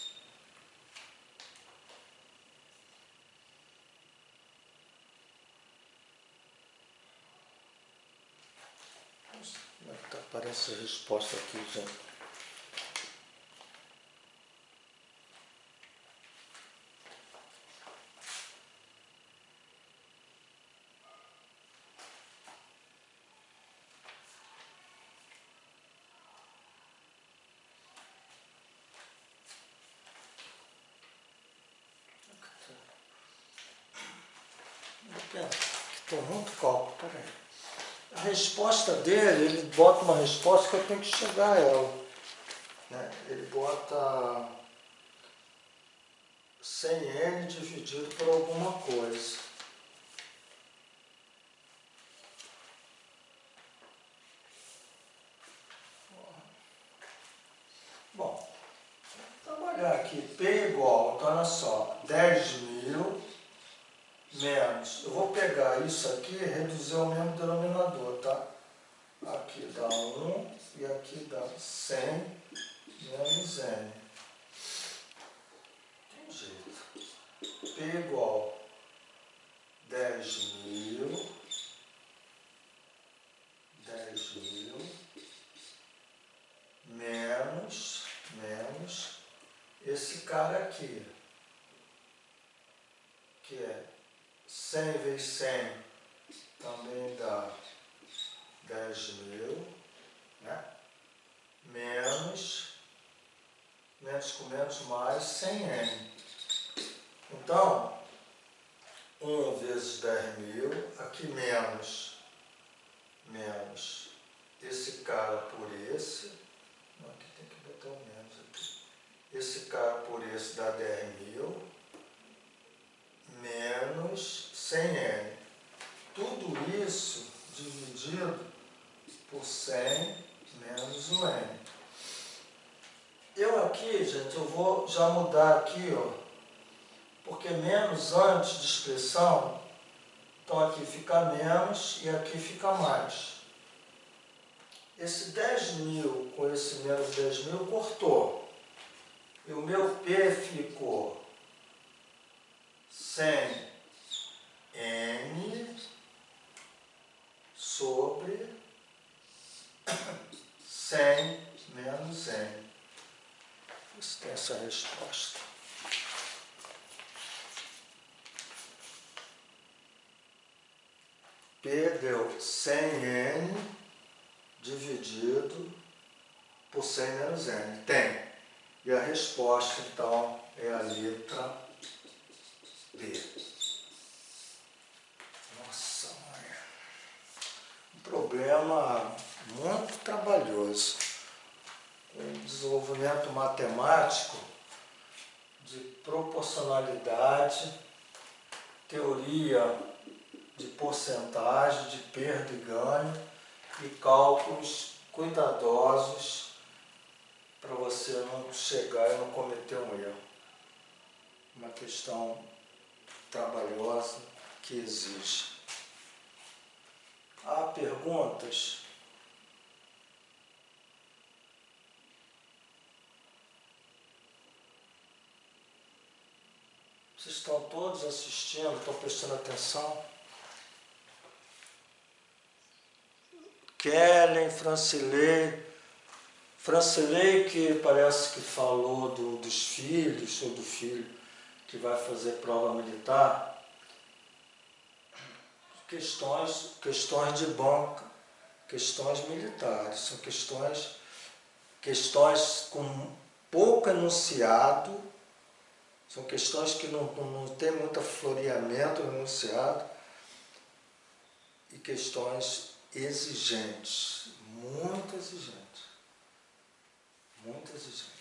Como é que aparece a resposta aqui, gente? Tem muito cálculo, peraí. A resposta dele, ele bota uma resposta que eu tenho que chegar a ela. Né? Ele bota 100N dividido por alguma coisa. Bom, vou trabalhar aqui. P igual, então olha só, 10 mil menos. Eu vou pegar isso aqui e reduzir ao mesmo denominador, tá? Aqui dá 1 e aqui dá 100 menos N. Tem jeito. P igual 10 mil menos esse cara aqui, que é 100 vezes 100 também dá 10 mil, né? Menos com menos mais 100N. Então, 1 vezes 10 mil, aqui menos esse cara por esse, não, aqui tem que botar o menos aqui, esse cara por esse dá 10 mil, menos 100N. Tudo isso dividido por 100 menos o N. Eu aqui, gente, eu vou já mudar aqui, ó, porque menos antes de expressão, então aqui fica menos e aqui fica mais. Esse 10 mil com esse menos 10 mil cortou. E o meu P ficou 100N sobre 100 menos N. Isso tem essa resposta. P deu 100N dividido por 100 menos N. Tem. E a resposta, então, é a letra B. Nossa, mãe. Um problema muito trabalhoso. Um desenvolvimento matemático de proporcionalidade, teoria de porcentagem, de perda e ganho e cálculos cuidadosos para você não chegar e não cometer um erro. Uma questão trabalhosa que exige. Há perguntas? Vocês estão todos assistindo, estão prestando atenção? Kellen, Francilei que parece que falou dos filhos, ou do filho que vai fazer prova militar. Questões de banca, questões militares, são questões com pouco enunciado, são questões que não tem muito floreamento no enunciado, e questões exigentes, muito exigentes, muito exigentes.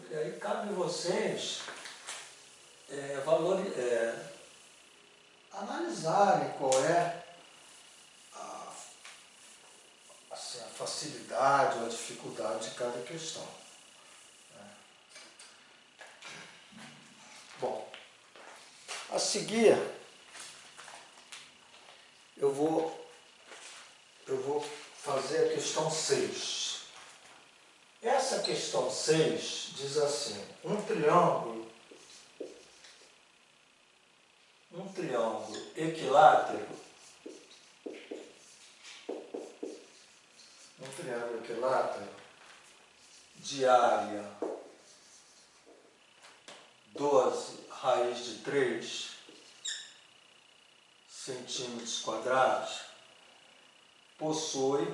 E aí cabe a vocês analisarem qual é a facilidade ou a dificuldade de cada questão. Bom, a seguir eu vou fazer a questão 6. Essa questão 6 diz assim: um triângulo equilátero, de área 12 raiz de 3 centímetros quadrados, possui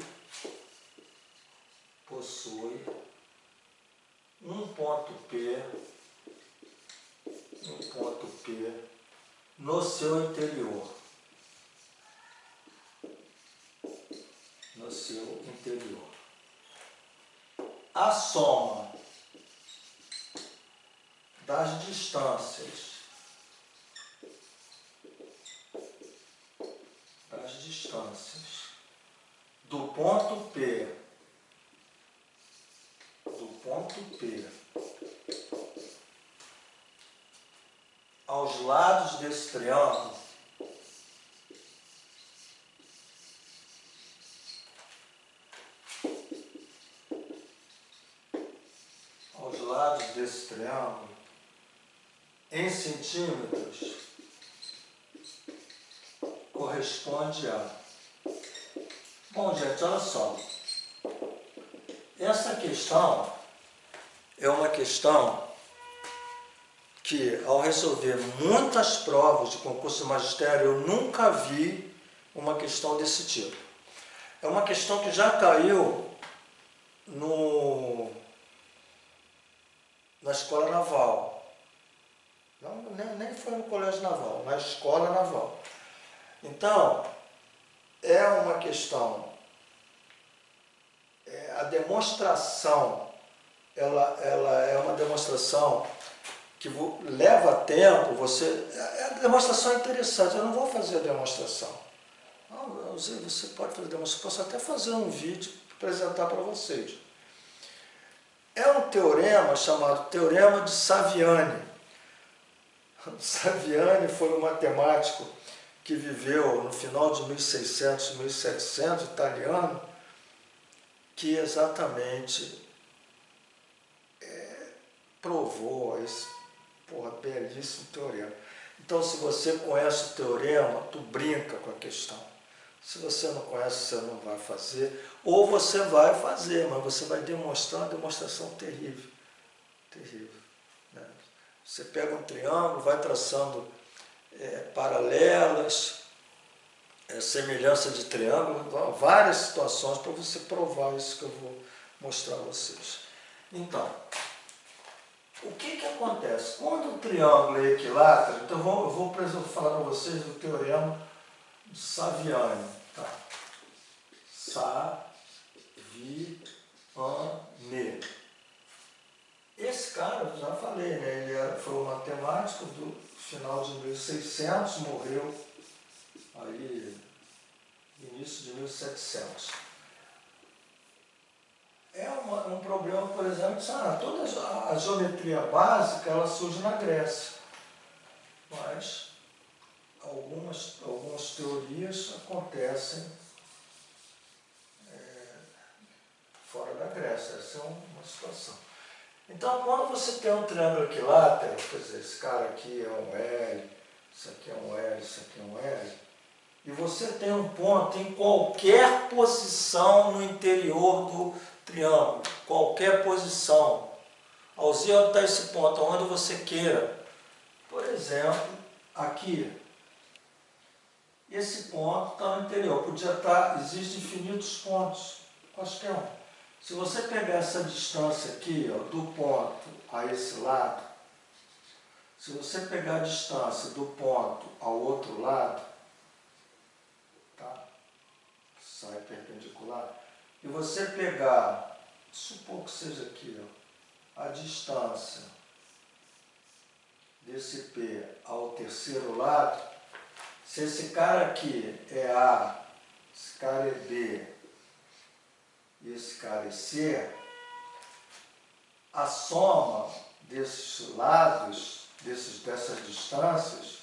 um ponto P no seu interior. A soma das distâncias do ponto P aos lados desse triângulo em centímetros corresponde a... Bom, gente, olha só. Essa questão é uma questão que, ao resolver muitas provas de concurso de magistério, eu nunca vi uma questão desse tipo. É uma questão que já caiu na escola naval. Não, nem foi no colégio naval, na escola naval. Então, é uma questão, a demonstração, ela é uma demonstração que leva tempo, a demonstração é interessante, eu não vou fazer a demonstração. Não, você pode fazer a demonstração, posso até fazer um vídeo para apresentar para vocês. É um teorema chamado Teorema de Saviani. Saviani foi um matemático que viveu no final de 1600, 1700, italiano, que exatamente provou esse belíssimo teorema. Então, se você conhece o teorema, tu brinca com a questão. Se você não conhece, você não vai fazer, ou você vai fazer, mas você vai demonstrar uma demonstração terrível. Terrível. Né? Você pega um triângulo, vai traçando paralelas, semelhança de triângulo, várias situações para você provar isso que eu vou mostrar a vocês. Então, o que acontece? Quando o triângulo é equilátero, então eu vou falar para vocês do teorema de Saviani. Tá? Saviani. Esse cara, eu já falei, né? Ele foi um matemático do final de 1600, morreu aí início de 1700. É um problema, por exemplo, toda a geometria básica ela surge na Grécia, mas algumas teorias acontecem fora da Grécia. Essa é uma situação. Então, quando você tem um triângulo equilátero, quer dizer, esse cara aqui é um L, isso aqui é um L, isso aqui é um L, e você tem um ponto em qualquer posição no interior do triângulo, qualquer posição. Alzir, onde está esse ponto? Onde você queira. Por exemplo, aqui. Esse ponto está no interior. Podia estar, existem infinitos pontos, qualquer um. Se você pegar essa distância aqui, ó, do ponto a esse lado, se você pegar a distância do ponto ao outro lado, tá? Sai perpendicular, e você pegar, supor que seja aqui, ó, a distância desse P ao terceiro lado, se esse cara aqui é A, esse cara é B e esse cara é C, a soma desses lados, dessas distâncias,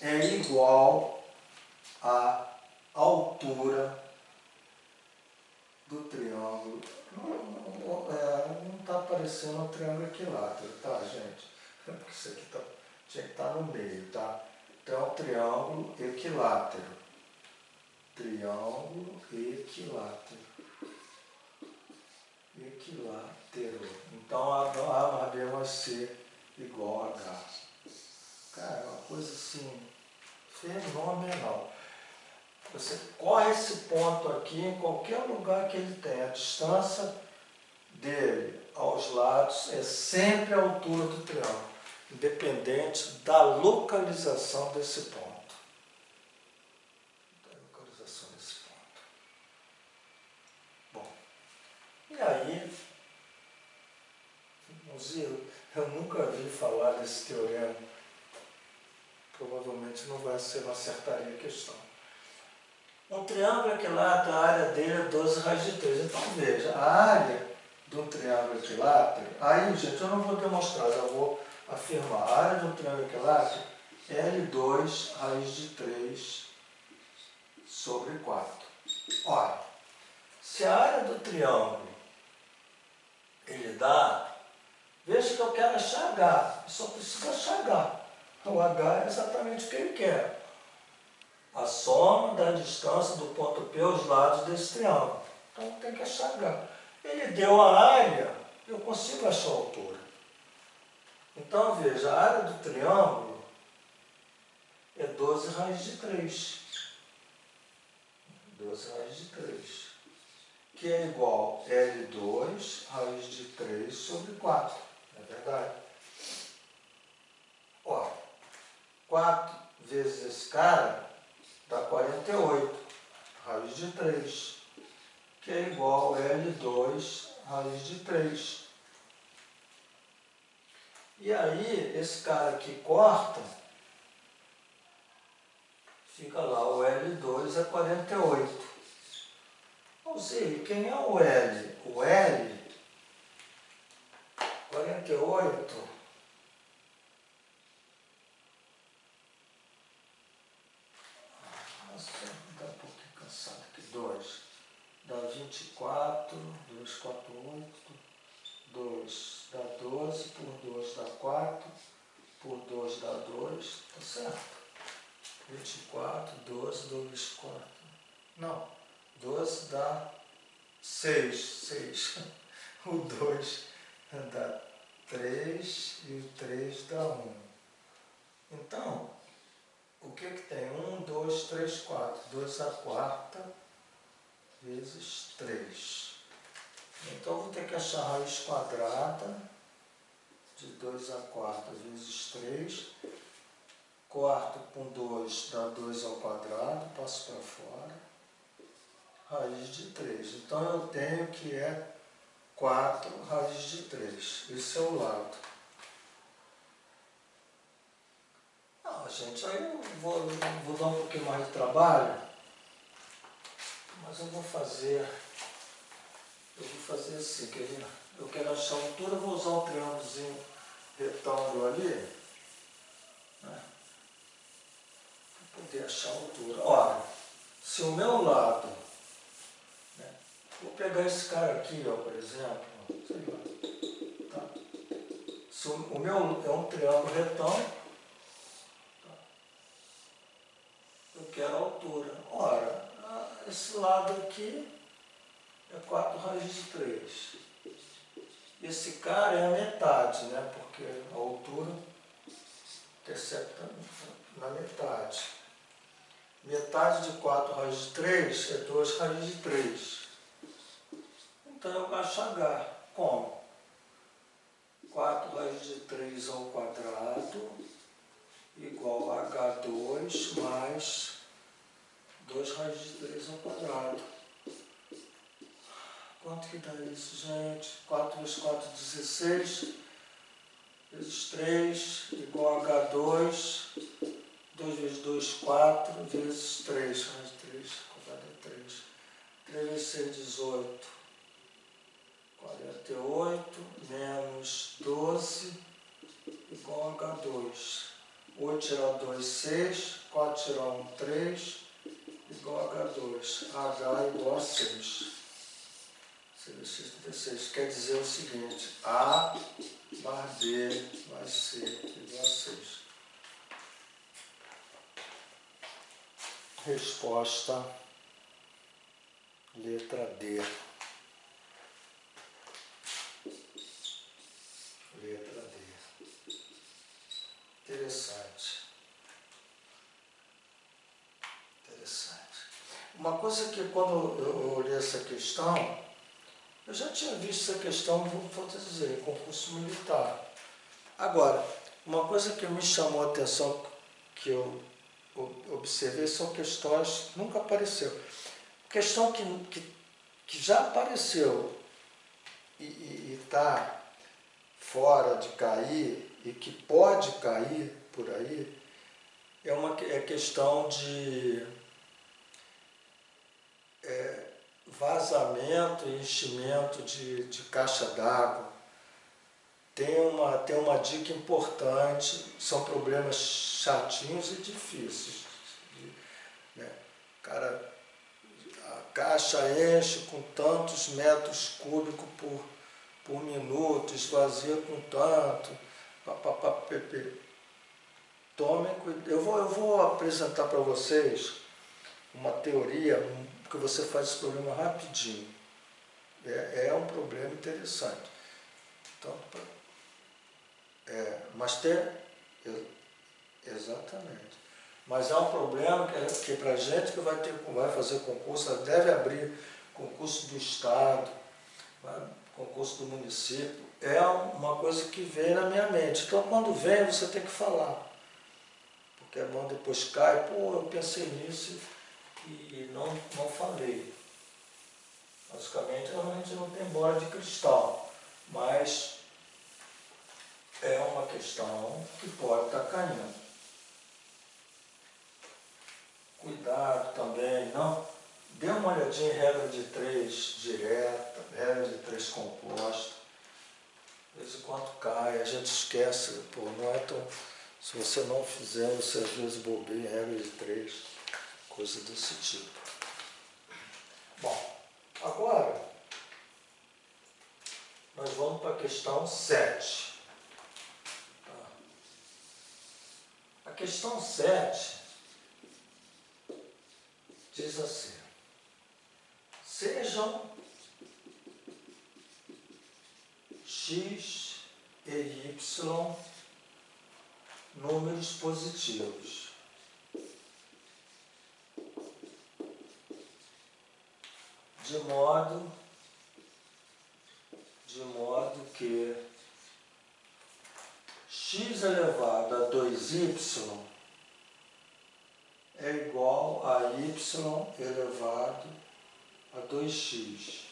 é igual à altura do triângulo. Não está aparecendo um triângulo equilátero, tá, gente? Porque isso aqui tinha que estar no meio, tá? Então, triângulo equilátero. Triângulo equilátero. Equilátero. Então, A mais B vai ser igual a H. Cara, é uma coisa assim, fenomenal. Você corre esse ponto aqui em qualquer lugar que ele tenha. A distância dele aos lados é sempre a altura do triângulo, independente da localização desse ponto. Bom, e aí, eu nunca vi falar desse teorema. Provavelmente não acertaria a questão. Um triângulo equilátero, a área dele é 12 raiz de 3. Então veja, a área do triângulo equilátero, aí gente, eu não vou demonstrar, já vou afirmar. A área do triângulo equilátero é L2 raiz de 3 sobre 4. Olha, se a área do triângulo ele dá, veja que eu quero achar H, eu só preciso achar H. O H é exatamente o que ele quer. A soma da distância do ponto P aos lados desse triângulo. Então tem que achar H. Ele deu a área, eu consigo achar a altura. Então veja, a área do triângulo é 12 raiz de 3. 12 raiz de 3. Que é igual a L2 raiz de 3 sobre 4. Não é verdade? Ó, 4 vezes esse cara dá 48, raiz de 3, que é igual a L2 raiz de 3. E aí, esse cara aqui corta, fica lá, o L2 é 48. Ou seja, quem é o L? O L, 48, nossa, dá um pouquinho cansado aqui, 2, dá 24, 2, 4, 8, 2 dá 12, por 2 dá 4, por 2 dá 2, tá certo? 24, 12, 2, 4, não, 12 dá 6, o 2 dá 3 e o 3 dá 1. Então, o que tem? 1, 2, 3, 4. 2 a quarta vezes 3. Então, eu vou ter que achar a raiz quadrada de 2 a quarta vezes 3. Quarto com 2 dá 2 ao quadrado, passo para fora. Raiz de 3. Então, eu tenho que é 4 raiz de 3. Esse é o lado. Gente, aí eu vou dar um pouquinho mais de trabalho. Mas eu vou fazer assim, quer ver? Eu quero achar a altura, eu vou usar um triângulozinho retângulo ali, né? Para poder achar a altura. Ora, se o meu lado, né? Vou pegar esse cara aqui, ó, por exemplo, sei lá, tá? Se o meu é um triângulo retângulo, tá? Eu quero a altura. Ora, esse lado aqui é 4 raiz de 3. Esse cara é a metade, né? Porque a altura intercepta na metade. Metade de 4 raiz de 3 é 2 raiz de 3. Então eu acho H. Como? 4 raiz de 3 ao quadrado igual a H2 mais 2 raiz de 3 ao quadrado. Quanto que dá isso, gente? 4 vezes 4, 16. Vezes 3 igual a H2. 2 vezes 2, 4. Vezes 3. Raiz de 3, quadrado é 3. 3 vezes 6, 18. 48. Menos 12. Igual a H2. 8 tirar 2, 6. 4 tirar 1, 3. Igual a H2. H igual a 6. 36. Quer dizer o seguinte, A mais B vai ser igual a 6. Resposta, letra D. Letra D. Interessante. Uma coisa que quando eu olhei essa questão, eu já tinha visto essa questão, vou dizer, concurso militar. Agora, uma coisa que me chamou a atenção, que eu observei, são questões que nunca apareceu. Questão que já apareceu e está fora de cair, e que pode cair por aí, é questão de vazamento e enchimento de caixa d'água. Tem uma dica importante, são problemas chatinhos e difíceis, né? Cara, a caixa enche com tantos metros cúbicos por minuto, esvazia com tanto, papapá. Tomem cuidado. Eu vou apresentar para vocês uma teoria que você faz esse problema rapidinho. É um problema interessante. Então, mas tem... Exatamente. Mas é um problema que para a gente que vai fazer concurso, deve abrir concurso do Estado, concurso do município, é uma coisa que vem na minha mente. Então, quando vem, você tem que falar. Porque a mão depois cai, pô, eu pensei nisso e não falei. Basicamente, a gente não tem bola de cristal, mas é uma questão que pode estar caindo. Cuidado também, não? Dê uma olhadinha em regra de 3 direta, regra de 3 composta. De vez em quando cai, a gente esquece, pô, não é tão... Se você não fizer, você às vezes bobeia em regra de 3, coisa desse tipo. Bom, agora nós vamos para a questão 7. A questão 7 diz assim: sejam x e y números positivos. De modo que x elevado a 2y é igual a y elevado a 2x.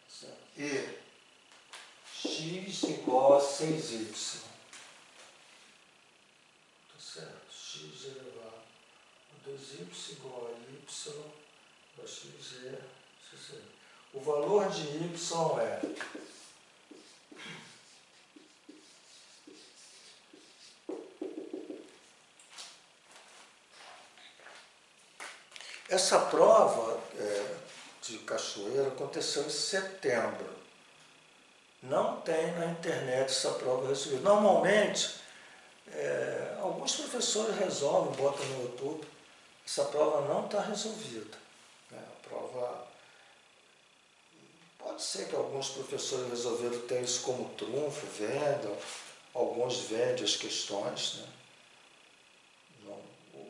Certo? E x igual a 6y. Tá certo? X elevado a 2y igual a y 2xg, xg. O valor de y é essa prova de Cachoeira aconteceu em setembro. Não tem na internet essa prova resolvida. Normalmente, alguns professores resolvem, botam no YouTube. Essa prova não está resolvida. A prova... Pode ser que alguns professores resolveram ter isso como trunfo, vendam. Alguns vendem as questões, né?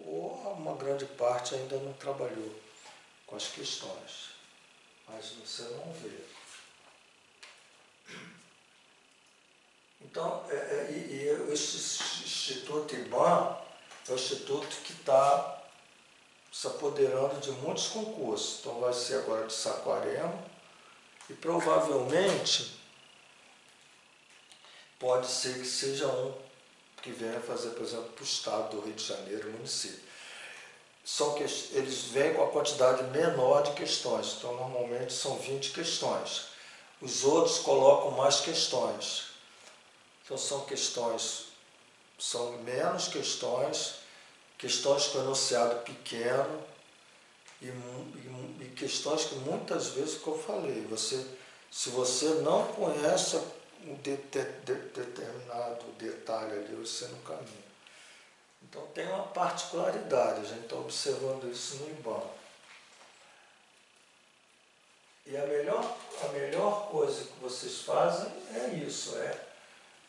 Ou uma grande parte ainda não trabalhou com as questões. Mas você não vê. Então, esse Instituto IBAM é o instituto que está se apoderando de muitos concursos. Então vai ser agora de Saquarema e provavelmente pode ser que seja um que venha fazer, por exemplo, para o estado do Rio de Janeiro, município. Eles vêm com a quantidade menor de questões, então normalmente são 20 questões. Os outros colocam mais questões. Então são menos questões com enunciado pequeno e questões que muitas vezes, como eu falei, se você não conhece um determinado detalhe ali, você não caminha. Então tem uma particularidade, a gente está observando isso no IBAM. E a melhor coisa que vocês fazem é isso,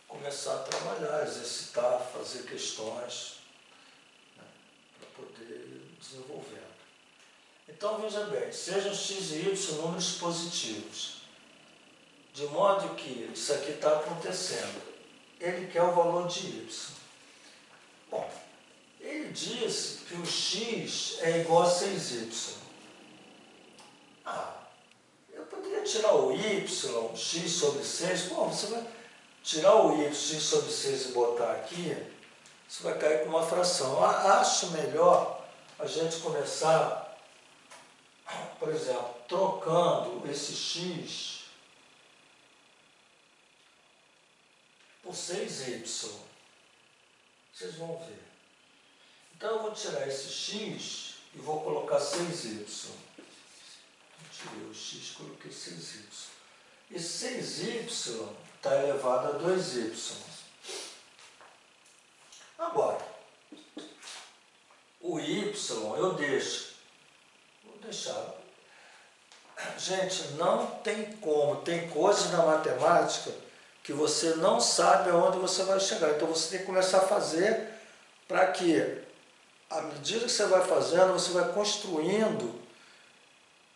começar a trabalhar, exercitar, fazer questões, né, para poder ir desenvolvendo. Então veja bem, sejam x e y números positivos, de modo que isso aqui está acontecendo. Ele quer o valor de y. Bom, ele disse que o x é igual a 6y. Eu poderia tirar o y, x sobre 6, bom, você vai tirar o y, x sobre 6 e botar aqui, você vai cair com uma fração. Acho melhor a gente começar, por exemplo, trocando esse x por 6y. Vocês vão ver. Então eu vou tirar esse x e vou colocar 6y. Eu tirei o x, coloquei 6y. E 6y está elevado a 2y. Agora, o y eu deixo. Vou deixar. Gente, não tem como. Tem coisas na matemática que você não sabe aonde você vai chegar. Então você tem que começar a fazer para que, à medida que você vai fazendo, você vai construindo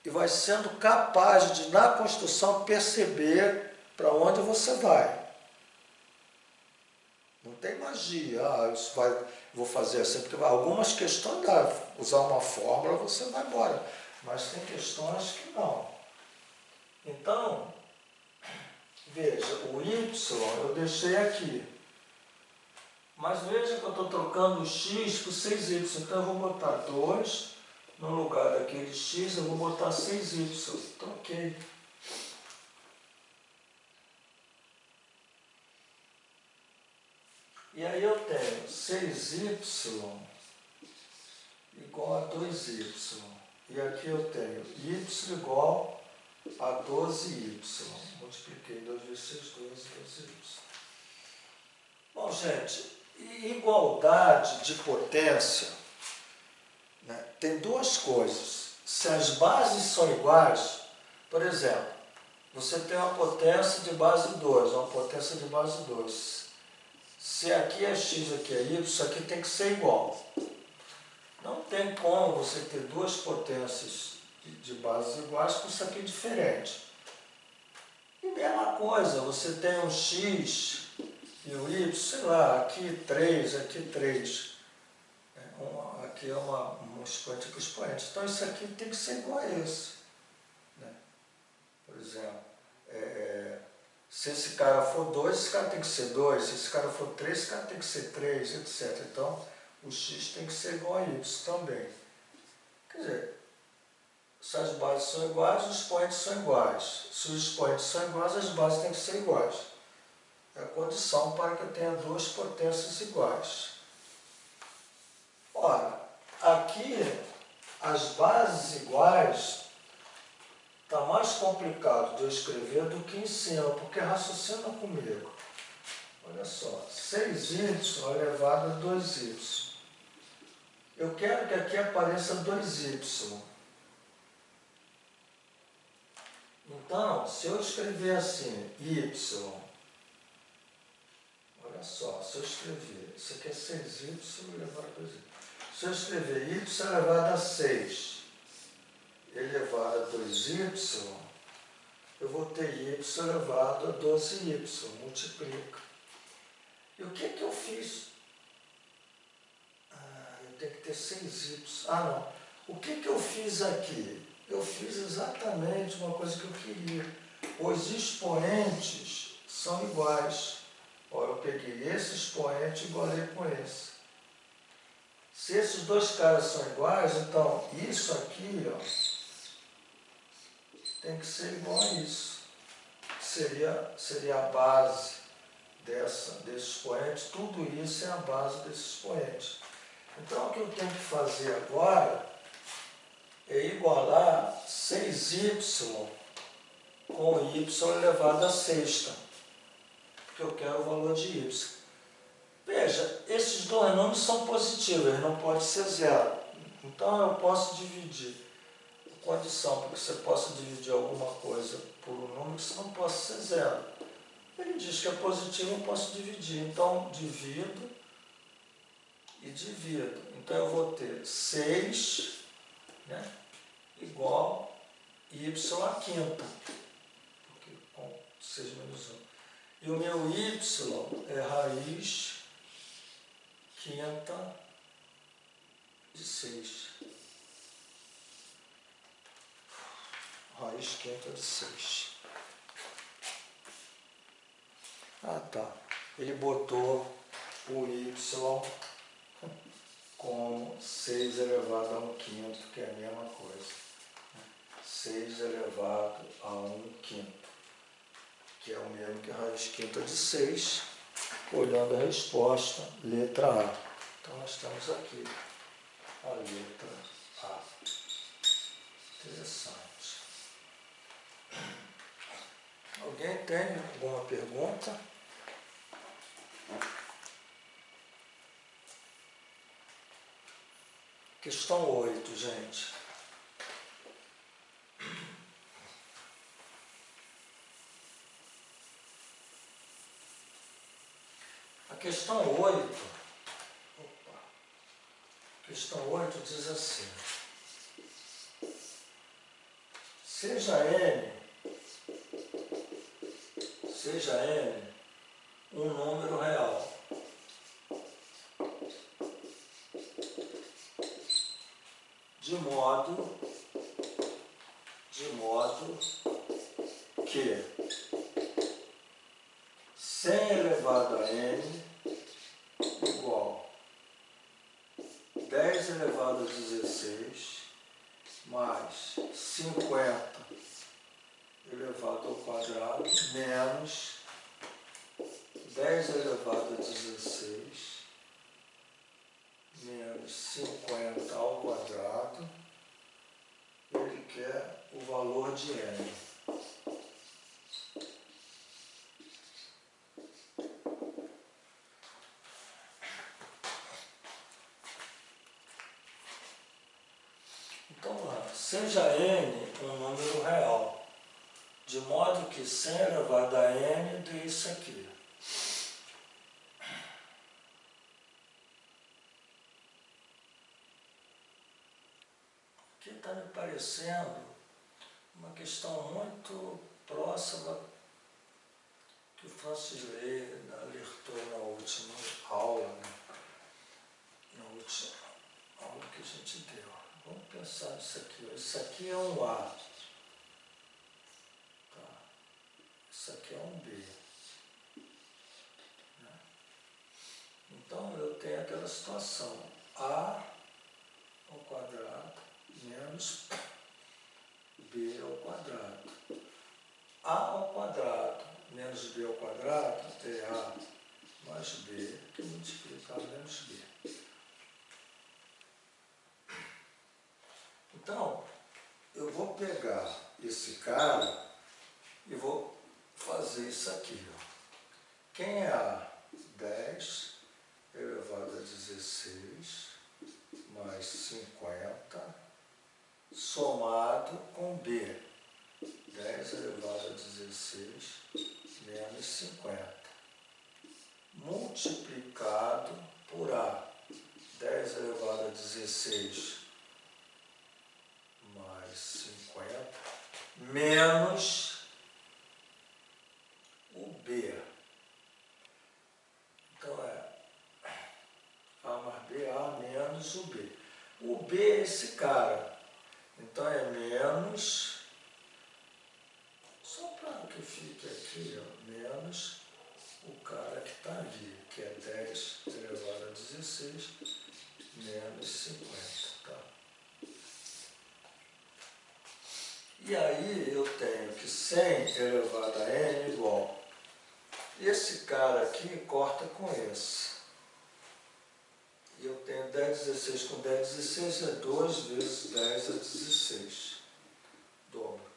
e vai sendo capaz de, na construção, perceber para onde você vai. Não tem magia, vou fazer assim, porque algumas questões dá, usar uma fórmula você vai embora, mas tem questões que não. Então, veja, o y eu deixei aqui, mas veja que eu estou trocando o x por 6y, então eu vou botar 2 no lugar daquele x, eu vou botar 6y, troquei. E aí eu tenho 6y igual a 2y. E aqui eu tenho y igual a 12y. Multipliquei 2 vezes 6, 12y. Bom, gente, igualdade de potência, né, tem duas coisas. Se as bases são iguais, por exemplo, você tem uma potência de base 2, uma potência de base 2. Se aqui é x, aqui é y, isso aqui tem que ser igual. Não tem como você ter duas potências de bases iguais com isso aqui diferente. E mesma coisa, você tem um x e o y, sei lá, aqui 3, aqui 3. Aqui é um expoente, aqui expoente. Então isso aqui tem que ser igual a esse. Né? Por exemplo, se esse cara for 2, esse cara tem que ser 2. Se esse cara for 3, esse cara tem que ser 3, etc. Então, o x tem que ser igual a y também. Quer dizer, Se as bases são iguais, os expoentes são iguais. Se os expoentes são iguais, as bases têm que ser iguais. É a condição para que eu tenha duas potências iguais. Ora, aqui as bases iguais está mais complicado de eu escrever do que em cima, porque raciocina comigo. Olha só, 6y elevado a 2y. Eu quero que aqui apareça 2y. Então, se eu escrever assim, y, olha só, se eu escrever, isso aqui é 6y elevado a 2y. Se eu escrever y elevado a 6 elevado a 2y, eu vou ter y elevado a 12y, multiplica. E o que que eu fiz? Eu tenho que ter 6y. Não. O que que eu fiz aqui? Eu fiz exatamente uma coisa que eu queria. Os expoentes são iguais. Ó, eu peguei esse expoente e igualei com esse. Se esses dois caras são iguais, então isso aqui, ó, tem que ser igual a isso. Seria a base desse expoente. Tudo isso é a base desse expoente. Então, o que eu tenho que fazer agora é igualar 6y com y elevado a sexta, porque eu quero o valor de y. Veja, esses dois números são positivos, eles não podem ser zero. Então, eu posso dividir. A condição para que você possa dividir alguma coisa por um número que você não possa ser zero. Ele diz que é positivo, eu posso dividir. Então, divido e divido. Então, eu vou ter 6, né, igual y à quinta, porque com 6 menos 1. E o meu y é raiz quinta de 6. Raiz quinta de 6. Tá. Ele botou o y como 6 elevado a 1 quinto, que é a mesma coisa. 6 elevado a 1 quinto, que é o mesmo que a raiz quinta de 6, olhando a resposta, letra A. Então, nós temos aqui a letra A. Interessante. Alguém tem alguma pergunta? Questão 8, gente. A questão 8, questão 8 diz assim: seja n um número real de modo que 100 elevado a n igual 10 elevado a 16 mais 50 elevado ao quadrado menos 10 elevado a 16 menos 50 ao quadrado. Ele quer o valor de n. Então, seja n um número real, de modo que 100 elevado a n dê isso aqui. Aqui está me parecendo uma questão muito próxima que o Francis Lee alertou na última aula, né? Na última aula que a gente deu. Vamos pensar nisso aqui. Isso aqui é um A. Tá. Isso aqui é um B. Né? Então, eu tenho aquela situação. A ao quadrado menos quadrado. A ao quadrado menos B ao quadrado é A mais B, que multiplica A menos B. Então, eu vou pegar esse cara e vou fazer isso aqui. Ó. Quem é A? 10 elevado a 16 mais 50, somado com B. 10 elevado a 16 menos 50. Multiplicado por A. 10 elevado a 16 mais 50 menos o B. Então é A mais B, A menos o B. O B é esse cara. Então é menos, só para que fique aqui, ó, menos o cara que está ali, que é 10 elevado a 16 menos 50. Tá? E aí eu tenho que 100 elevado a n igual. Esse cara aqui corta com esse. E eu tenho 10, 16 com 10, 16 é 2 vezes 10 a 16. Dobro.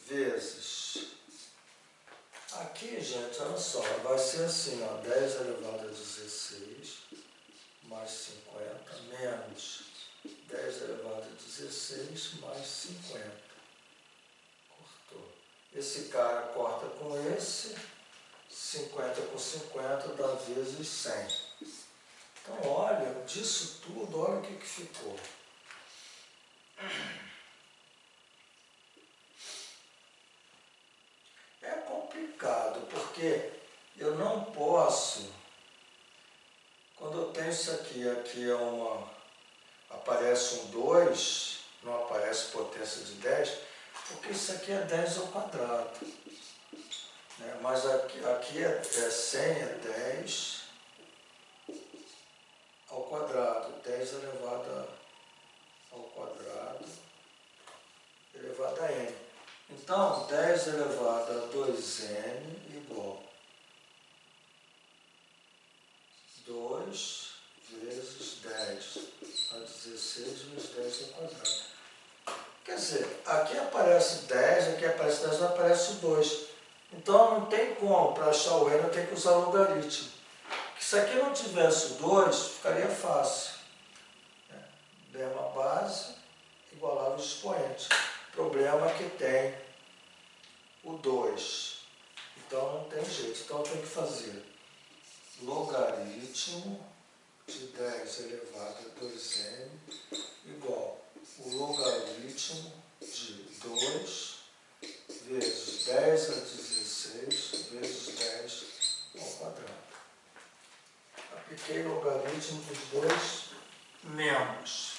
Vezes. Aqui, gente, olha só, vai ser assim, ó, 10 elevado a 16 mais 50 menos 10 elevado a 16 mais 50. Cortou. Esse cara corta com esse, 50 com 50 dá vezes 100. Então, olha, disso tudo, olha o que ficou. É complicado, porque eu não posso, quando eu tenho isso aqui, aqui é aparece um 2, não aparece potência de 10, porque isso aqui é 10 ao quadrado. Né? Mas aqui é 100, é 10 ao quadrado, 10 elevado ao quadrado, elevado a n. Então, 10 elevado a 2n igual 2 vezes 10 a 16 vezes 10 ao quadrado. Quer dizer, aqui aparece 10, aqui aparece 10, aparece 2. Então, não tem como, para achar o n, eu tenho que usar logaritmo. Se aqui não tivesse o 2, ficaria fácil. Bema base igualava o expoente. O problema é que tem o 2. Então não tem jeito. Então eu tenho que fazer logaritmo de 10 elevado a 2n igual o logaritmo de 2 vezes 10 a 16 vezes 10 ao quadrado. Apliquei o logaritmo dos dois menos.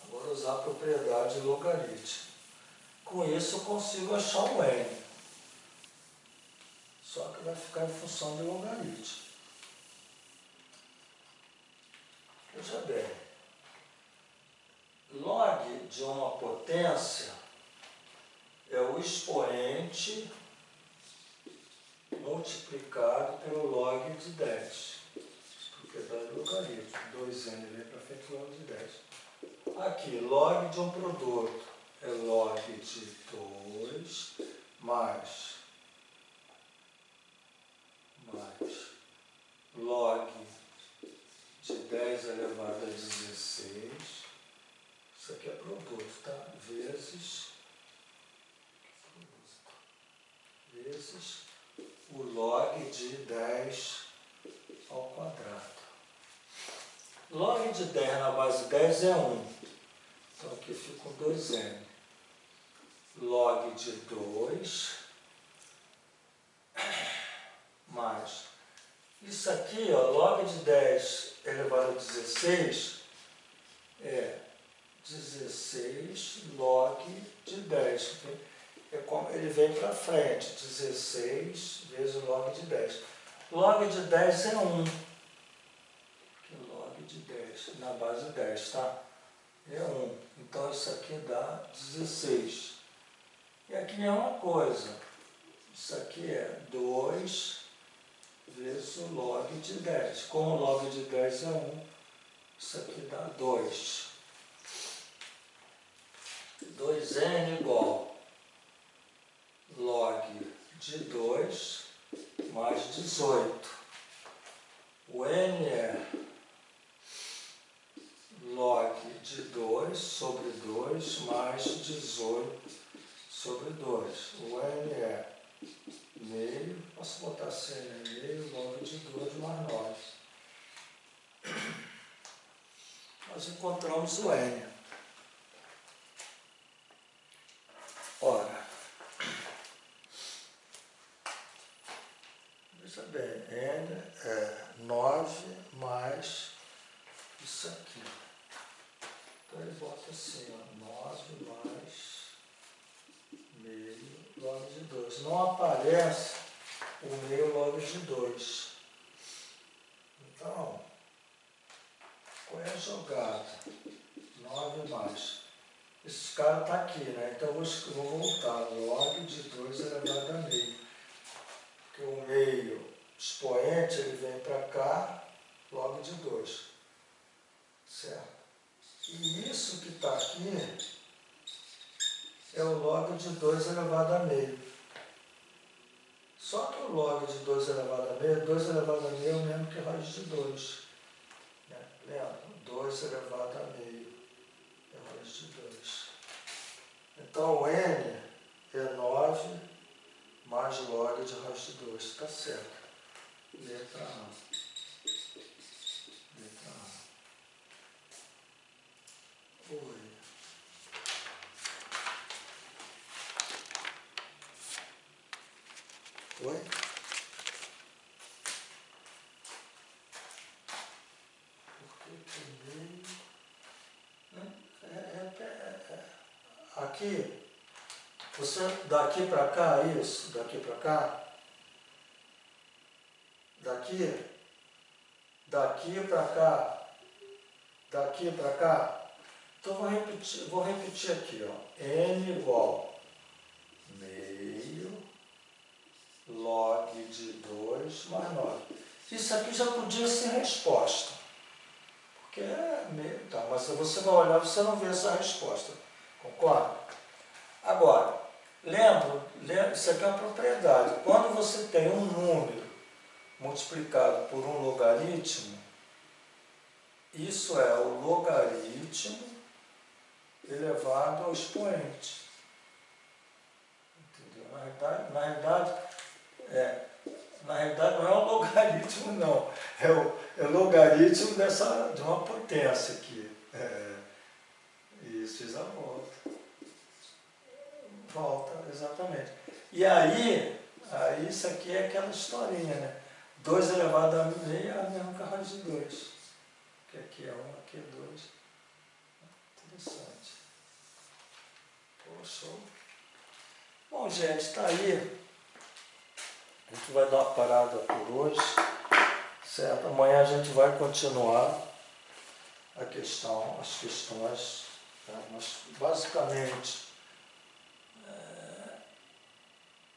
Agora usar a propriedade logarítmica. Com isso eu consigo achar o n. Só que vai ficar em função de logaritmo. Veja bem, log de uma potência é o expoente multiplicado pelo log de 10. Propriedade logaritmo. 2n vem para frente, log de 10. Aqui, log de um produto é log de 2 mais log de 10 elevado a 16. Isso aqui é produto, tá? Vezes o log de 10 ao quadrado. Log de 10 na base 10 é 1. Então aqui fica um 2n. Log de 2 mais. Isso aqui, ó, log de 10 elevado a 16 é 16 log de 10. É como ele vem para frente, 16 vezes log de 10. Log de 10 é 1. Que log de 10, na base 10, tá? é 1. Então isso aqui dá 16. E aqui é uma coisa. Isso aqui é 2 vezes o log de 10. Como o log de 10 é 1, isso aqui dá 2. 2n igual log de 2 mais 18. O n é log de 2 sobre 2 mais 18 sobre 2. O n é meio, posso botar assim, meio log de 2 mais 9. Nós encontramos o n. Ora, veja bem, n é 9 mais isso aqui. Então ele bota assim, ó, 9 mais meio log de 2. Não aparece o meio log de 2. Então, qual é a jogada? 9 mais. Esse cara está aqui, né? Então eu vou voltar. Log de 2 elevado a meio. Porque o meio expoente ele vem para cá, log de 2. Certo? E isso que está aqui é o log de 2 elevado a meio. Só que o log de 2 elevado a meio, 2 elevado a meio é o mesmo que raiz de 2. Né? Lembra? 2 elevado a meio é raiz de 2. Então o n é 9 mais log de raiz de 2. Está certo. Letra A. Letra A. Oi. Oi? Aqui, você daqui para cá, isso, daqui para cá, daqui para cá, daqui para cá. Então vou repetir aqui, ó, n igual meio log de 2 mais 9. Isso aqui já podia ser resposta, porque é meio, tá, mas se você vai olhar, você não vê essa resposta, concorda? Agora, lembra, isso aqui é uma propriedade. Quando você tem um número multiplicado por um logaritmo, isso é o logaritmo elevado ao expoente. Entendeu? Na realidade não é um logaritmo, não. É o logaritmo de uma potência aqui. Isso, já volta. Volta, exatamente. E aí isso aqui é aquela historinha, né? 2 elevado a meio é a mesma que a raiz de 2. Que aqui é 1, aqui é 2. Interessante. Pô, show. Bom, gente, está aí. A gente vai dar uma parada por hoje. Certo? Amanhã a gente vai continuar as questões. Tá? Mas, basicamente,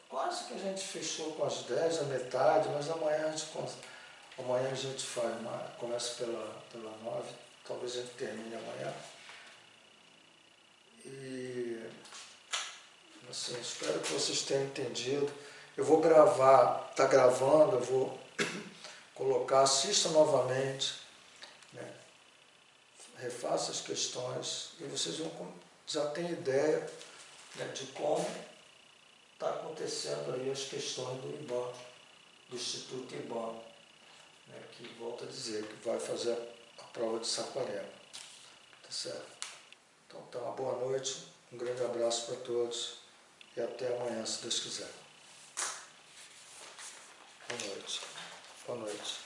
quase que a gente fechou com as 10, a metade, mas amanhã a gente faz, começa pela 9, talvez a gente termine amanhã. E, assim, espero que vocês tenham entendido. Eu vou gravar, está gravando, eu vou colocar, assista novamente, né? Refaça as questões e vocês já têm ideia, né, de como está acontecendo aí as questões do IBAN, do Instituto IBAN, né, que volto a dizer, que vai fazer a prova de Saquarema. Tá certo? Então tá, uma boa noite, um grande abraço para todos e até amanhã, se Deus quiser. Boa noite. Boa noite.